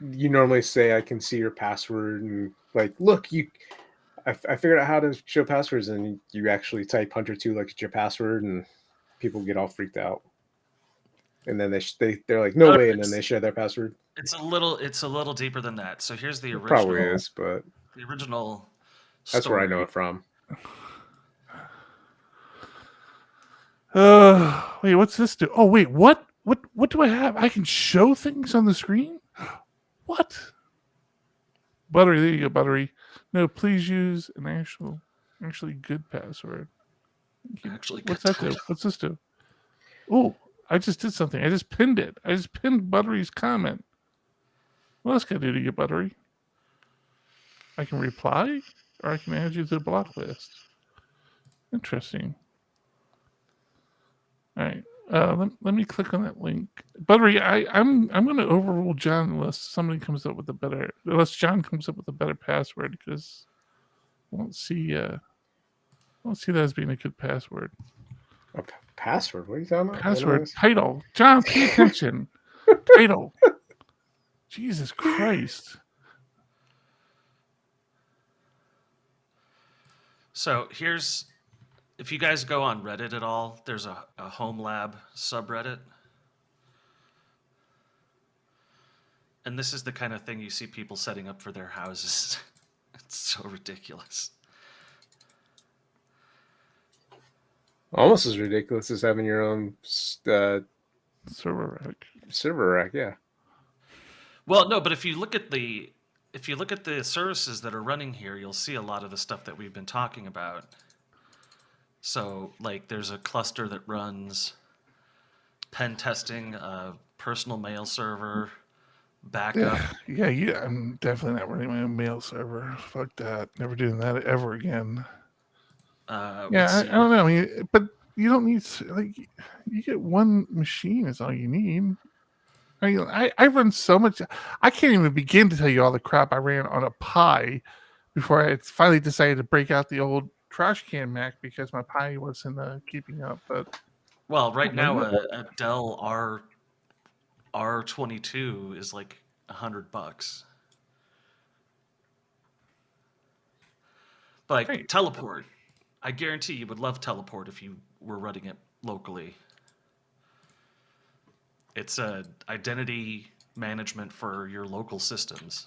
you normally say I can see your password and like look I figured out how to show passwords and you actually type Hunter2 like it's your password and people get all freaked out. And then they're like no way and then they share their password. It's a little deeper than that. So here's the original. Probably is, but the original that's where I story. know it from. Wait, what's this do? Oh, wait, what do I have? I can show things on the screen? What? Buttery, there you go, Buttery. No, please use an actually good password. Actually, What's that do? What's this do? Oh, I just did something. I just pinned it. I just pinned Buttery's comment. What else can I do to get Buttery? I can reply, or I can add you to the block list. Interesting. All right. Let me click on that link. Buttery, I'm going to overrule John unless John comes up with a better password because I don't see that as being a good password. A password? What are you talking about? Password title. John, pay attention. Title. Jesus Christ. So if you guys go on Reddit at all, there's a Home Lab subreddit. And this is the kind of thing you see people setting up for their houses. It's so ridiculous. Almost as ridiculous as having your own Server rack. Server rack, yeah. Well, no, but if you look at the services that are running here, you'll see a lot of the stuff that we've been talking about. So, like, there's a cluster that runs pen testing, personal mail server, backup. Yeah, I'm definitely not running my own mail server. Fuck that. Never doing that ever again. I don't know. I mean, but you don't need, like, you get one machine is all you need. I mean, I run so much. I can't even begin to tell you all the crap I ran on a Pi before I finally decided to break out the old trash can Mac because my Pi wasn't keeping up. But well, right now a Dell R22 is like $100. But like Great. Teleport, I guarantee you would love Teleport if you were running it locally. It's a identity management for your local systems.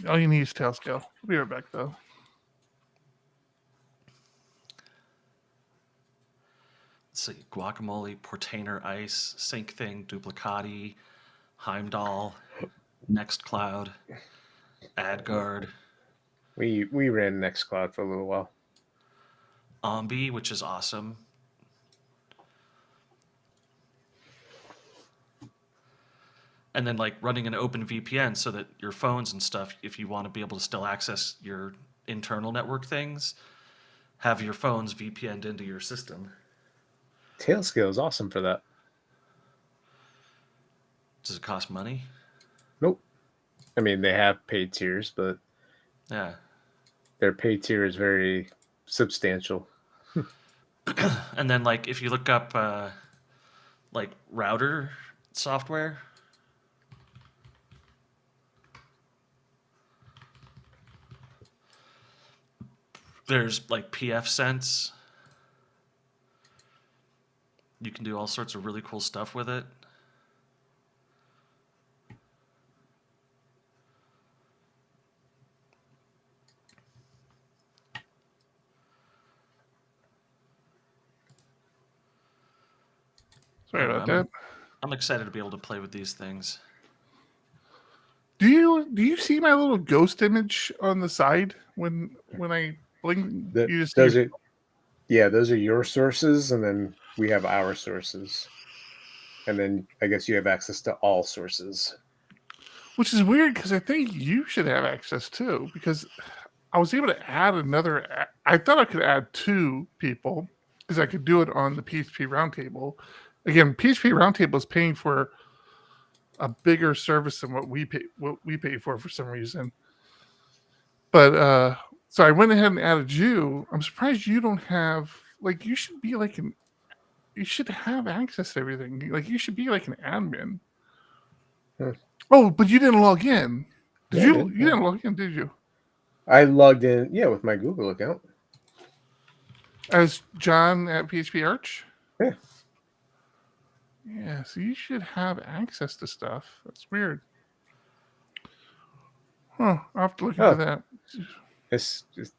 All you need is Tailscale. I'll be right back, though. Let's see, Guacamole, Portainer Ice, SyncThing, Duplicati, Heimdall, Nextcloud, AdGuard. We ran Nextcloud for a little while. Ombi, which is awesome. And then like running an open VPN so that your phones and stuff, if you want to be able to still access your internal network things, have your phones VPN'd into your system. Tailscale is awesome for that. Does it cost money? Nope. I mean, they have paid tiers, but yeah, their paid tier is very substantial. And then like if you look up like router software, there's like PFSense. you can do all sorts of really cool stuff with it. Sorry about that. I'm excited to be able to play with these things. Do you see my little ghost image on the side when I blink? Those are your sources, and then we have our sources, and then I guess you have access to all sources. Which is weird because I think you should have access too. Because I was able to add another. I thought I could add 2 people because I could do it on the PHP Roundtable. Again, PHP Roundtable is paying for a bigger service than what we pay for some reason. But so I went ahead and added you. I'm surprised you don't have you should be you should have access to everything. You should be like an admin. Oh, but you didn't log in. Did you? You didn't log in, did you? I logged in, with my Google account. As John at PHP Arch? Yeah. Yeah, so you should have access to stuff. That's weird. Huh, I'll have to look into that. It's just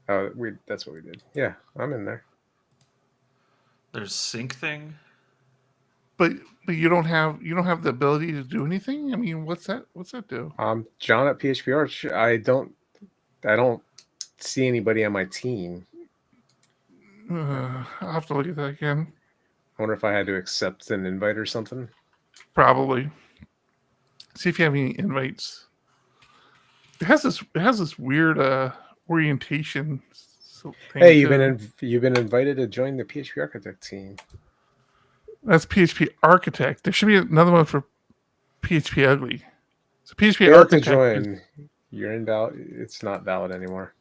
weird. That's what we did. Yeah, I'm in there. There's sync thing. Mm-hmm. But you don't have the ability to do anything? I mean, what's that do? John at PHP Arch. I don't see anybody on my team. I'll have to look at that again. I wonder if I had to accept an invite or something. Probably. See if you have any invites. It has this weird orientation. Hey, you've been invited to join the PHP Architect team. That's PHP Architect. There should be another one for PHPUgly. So PHP Architect. To join. You're invalid. It's not valid anymore.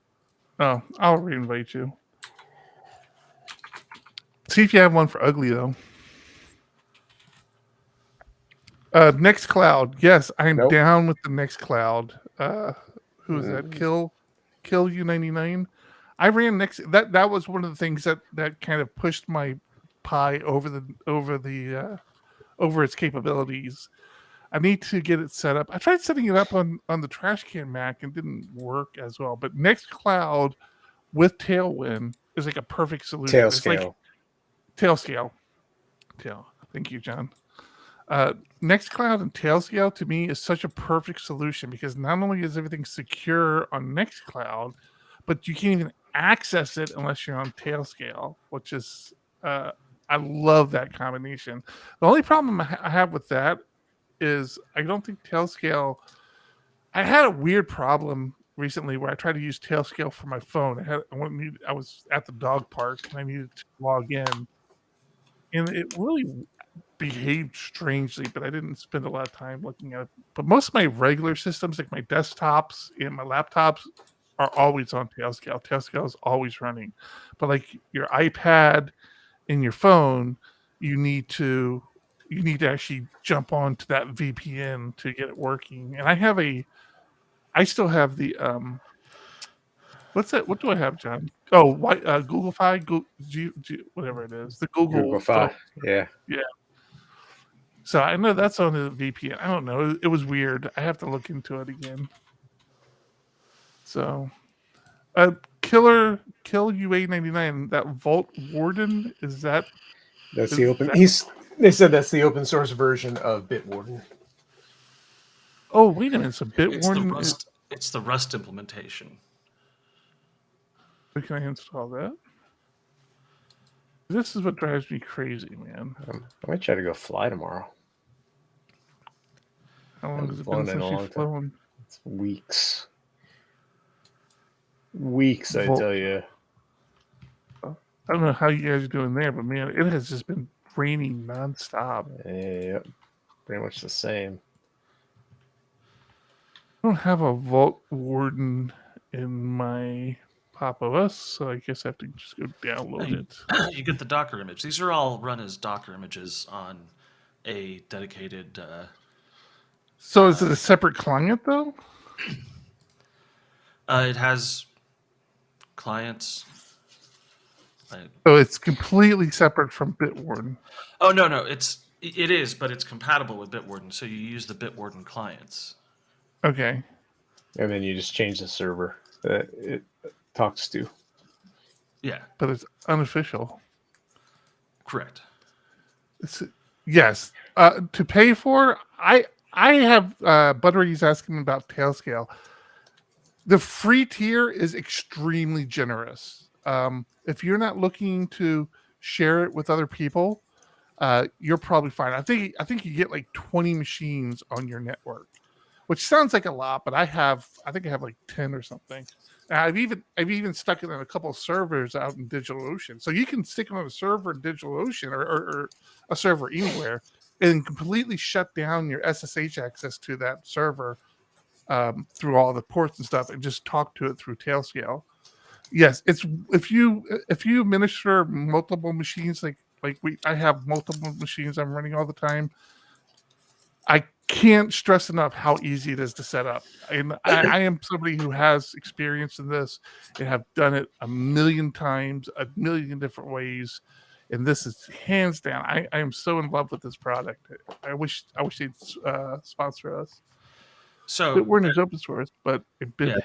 Oh, I'll reinvite you. See if you have one for Ugly though. Nextcloud. Yes, I'm down with the Nextcloud. Who is that? Kill U99. I ran that was one of the things that kind of pushed my Pi over its capabilities. I need to get it set up. I tried setting it up on the trash can Mac and didn't work as well. But Nextcloud with Tailwind is like a perfect solution. Tailscale. Tailscale. Thank you, John. Nextcloud and Tailscale to me is such a perfect solution because not only is everything secure on Nextcloud, but you can't even access it unless you're on Tailscale, which is I love that combination. The only problem I have with that is I don't think Tailscale. I had a weird problem recently where I tried to use Tailscale for my phone. I was at the dog park and I needed to log in, and it really behaved strangely. But I didn't spend a lot of time looking at it. But most of my regular systems, like my desktops and my laptops, are always on Tailscale. Tailscale is always running. But like your iPad and your phone, you need to actually jump onto that VPN to get it working. And I still have the what's that? What do I have, John? Oh, Google-Fi, whatever it is, the Google-Fi. Yeah. So I know that's on the VPN. I don't know. It was weird. I have to look into it again. So, Kill UA99. That Vault Warden is that? That's the open. They said that's the open source version of Bitwarden. Oh, wait a minute. So Bitwarden it's the Rust implementation. Can I install that? This is what drives me crazy, man. I might try to go fly tomorrow. How long has it been since you've flown? It's weeks. I tell you. I don't know how you guys are doing there, but man, it has just been raining nonstop. Yep, pretty much the same. I don't have a Vault Warden in my Pop! OS, so I guess I have to just go download it. You get the Docker image. These are all run as Docker images on a dedicated. So is it a separate client though? It has clients. So it's completely separate from Bitwarden. Oh no, it is, but it's compatible with Bitwarden. So you use the Bitwarden clients. Okay. And then you just change the server that it talks to. Yeah. But it's unofficial. Correct. Yes. To pay for, I have Buttery's asking me about Tailscale. The free tier is extremely generous. If you're not looking to share it with other people, you're probably fine. I think you get like 20 machines on your network, which sounds like a lot, but I think I have like 10 or something. I've even stuck it in a couple of servers out in DigitalOcean. So you can stick it on a server in DigitalOcean or a server anywhere and completely shut down your SSH access to that server through all the ports and stuff and just talk to it through Tailscale. Yes, it's if you administer multiple machines I have multiple machines I'm running all the time. I can't stress enough how easy it is to set up. And I am somebody who has experience in this and have done it a million times, a million different ways. And this is hands down. I am so in love with this product. I wish they'd sponsor us. So Bitwarden is open source, but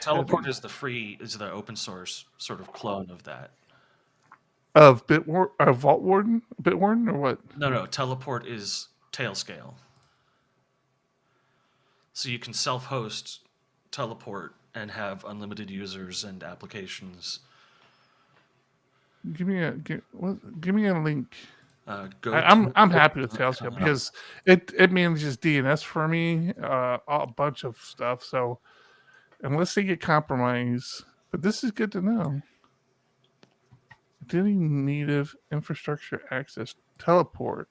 Teleport is the open source sort of clone of that. Of Vault Warden, Bitwarden, or what? No. Teleport is Tailscale. So you can self-host Teleport and have unlimited users and applications. Give me a link. I'm happy with Tailscale because it manages DNS for me, a bunch of stuff. So unless they get compromised, but this is good to know. Identity native infrastructure access Teleport.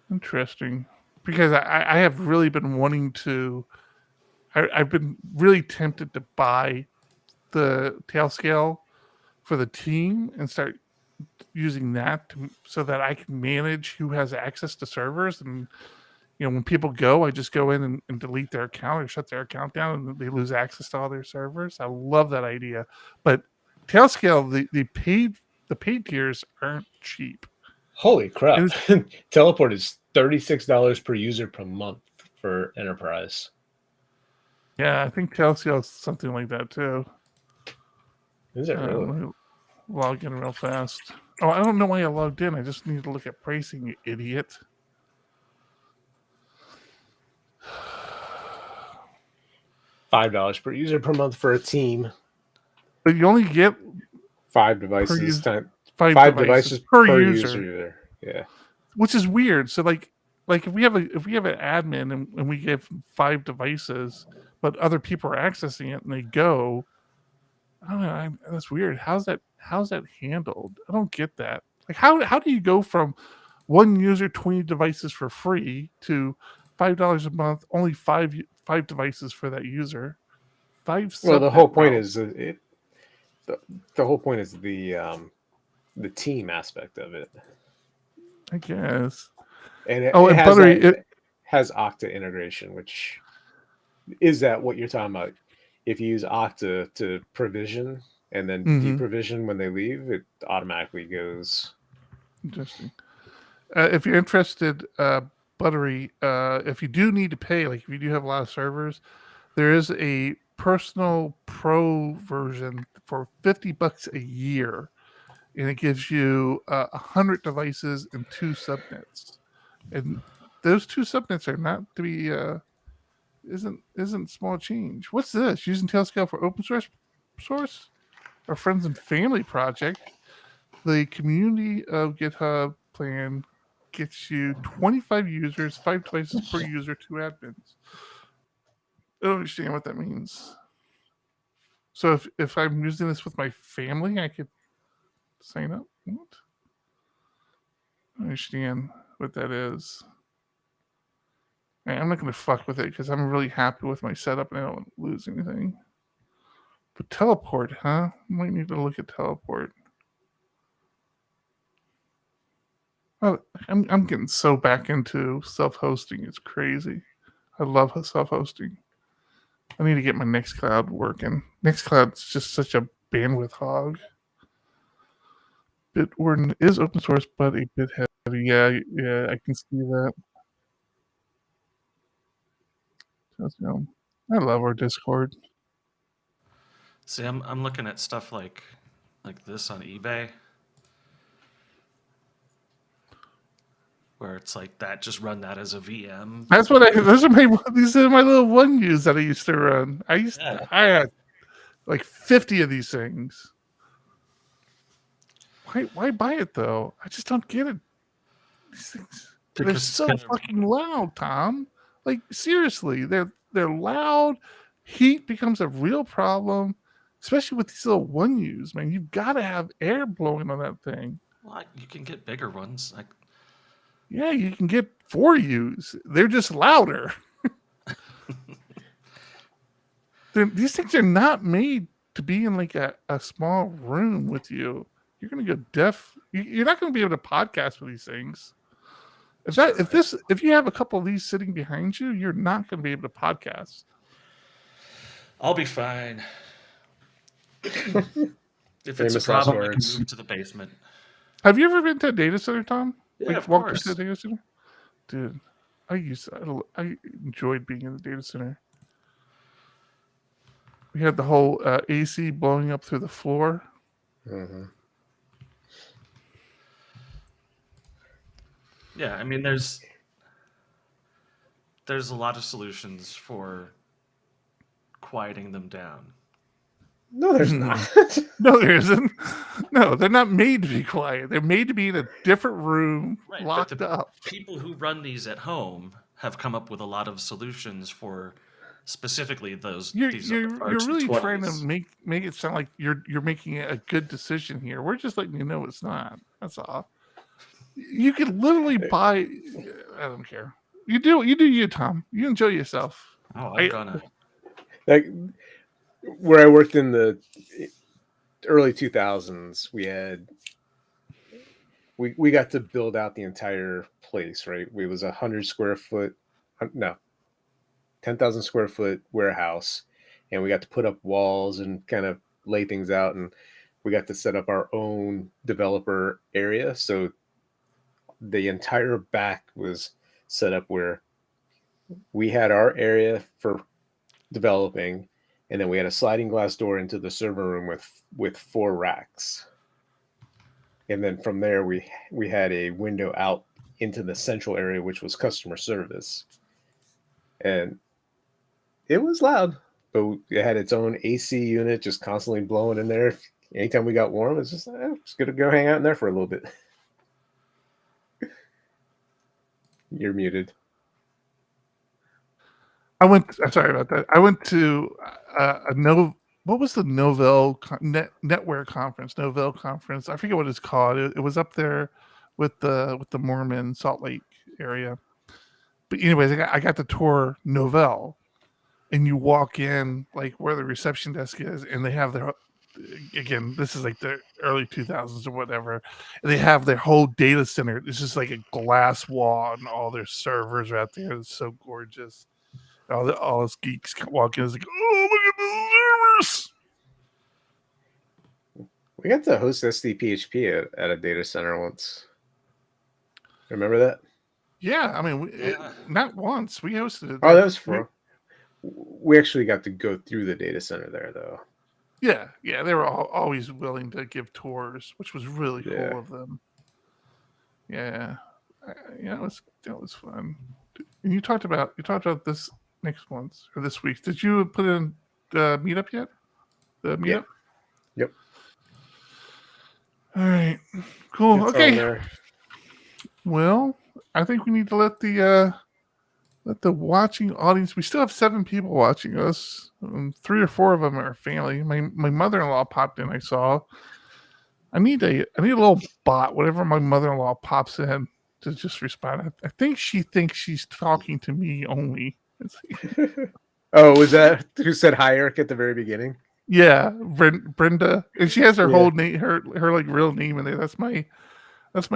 Interesting. Because I have really been wanting to. I've been really tempted to buy the Tailscale for the team and start using that so that I can manage who has access to servers. And when people go, I just go in and delete their account or shut their account down, and they lose access to all their servers. I love that idea, but Tailscale, the paid tiers aren't cheap. Holy crap! Teleport is $36 per user per month for enterprise. Yeah, I think Tailscale is something like that too. Is it really? Log in real fast. Oh, I don't know why I logged in. I just need to look at pricing, you idiot. $5 per user per month for a team. But you only get 5 devices. Five devices per user. Yeah, which is weird. So like if we have an admin and we give 5 devices, but other people are accessing it and they go, I don't know. That's weird. How's that handled? I don't get that. Like how do you go from one user 20 devices for free to $5 a month, only five devices for that user? Well, the whole point is the whole point is the team aspect of it, I guess. And it has Okta integration, which is that what you're talking about? If you use Okta to provision and then deprovision when they leave, it automatically goes. Interesting. If you're interested, Buttery, if you do need to pay, like if you do have a lot of servers, there is a personal pro version for $50 a year, and it gives you 100 devices and 2 subnets. And those 2 subnets are not to be isn't small change. What's this? Using Tailscale for open source? Our friends and family project. The community of GitHub plan gets you 25 users, 5 devices per user, 2 admins. I don't understand what that means. So if I'm using this with my family, I could sign up. What? I don't understand what that is. I'm not going to fuck with it because I'm really happy with my setup and I don't want to lose anything. But Teleport, huh? Might need to look at Teleport. Oh, I'm getting so back into self-hosting. It's crazy. I love self-hosting. I need to get my Nextcloud working. Nextcloud's just such a bandwidth hog. Bitwarden is open source, but a bit heavy. Yeah, I can see that. I love our Discord. See, I'm looking at stuff like this on eBay, where it's like that. Just run that as a VM. That's what these are my little 1Us that I used to run. I had like 50 of these things. Why buy it though? I just don't get it. These things, they're so fucking loud, Tom. Like seriously, they're loud. Heat becomes a real problem, especially with these little 1Us. Man, you've got to have air blowing on that thing. Well, you can get bigger ones. Yeah, you can get 4Us. They're just louder. These things are not made to be in like a small room with you. You're going to go deaf. You're not going to be able to podcast with these things. If you have a couple of these sitting behind you, you're not going to be able to podcast. I'll be fine. If it's a problem, I can move to the basement. Have you ever been to a data center, Tom? Yeah, of course. Into a data center? Dude, I enjoyed being in the data center. We had the whole AC blowing up through the floor. Mm-hmm. Yeah, I mean, there's a lot of solutions for quieting them down. No, there's not. No, there isn't. No, they're not made to be quiet. They're made to be in a different room, locked up. People who run these at home have come up with a lot of solutions for specifically those. You're really trying to make it sound like you're making a good decision here. We're just letting you know it's not. That's all. You could literally buy. I don't care. You do, Tom. You enjoy yourself. Oh, I'm gonna. Like where I worked in the early 2000s, we got to build out the entire place. Right, it was 100 square foot. No, 10,000 square foot warehouse, and we got to put up walls and kind of lay things out, and we got to set up our own developer area. So the entire back was set up where we had our area for developing, and then we had a sliding glass door into the server room with 4 racks. And then from there, we had a window out into the central area, which was customer service. And it was loud, but it had its own AC unit just constantly blowing in there. Anytime we got warm, it's just going to go hang out in there for a little bit. You're muted. Sorry about that. I went to what was the Novell Netware conference? Novell conference. I forget what it's called. It was up there with the Mormon Salt Lake area. But anyways, I got to tour Novell, and you walk in like where the reception desk is, and they have their, again, this is like the early 2000s or whatever. And they have their whole data center. It's just like a glass wall, and all their servers are out there. It's so gorgeous. All us geeks walk in, it's like, oh, look at the servers. We got to host SDPHP at a data center once. Remember that? Yeah, I mean, not once. We hosted it. Oh, that was for. We actually got to go through the data center there, though. Yeah, they were always willing to give tours, which was really cool of them. Yeah, that was fun. And you talked about this next month or this week. Did you put in the meetup yet? The meetup. Yep. All right. Cool. It's okay. Well, I think we need to let the watching audience. We still have 7 people watching us. 3 or 4 of them are family. My mother-in-law popped in. I saw. I need a little bot. Whatever my mother-in-law pops in to just respond. I think she thinks she's talking to me only. Oh, was that who said hi, Eric, at the very beginning? Yeah, Brenda, and she has her whole name, her like real name in there. That's my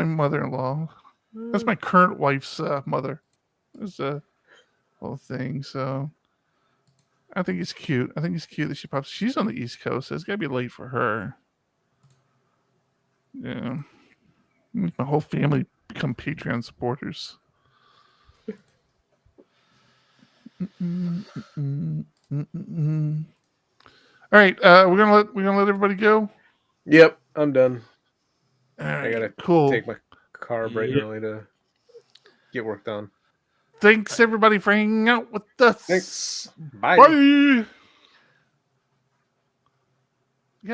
mother-in-law. That's my current wife's mother. There's a whole thing. So I think he's cute. I think he's cute that she pops. She's on the East Coast, so it's gotta be late for her. Yeah. My whole family become Patreon supporters. All right, we're gonna let everybody go. Yep, I'm done. All right, I gotta cool. take my car bright and early to get work done. Thanks everybody for hanging out with us. Thanks. Bye. Bye.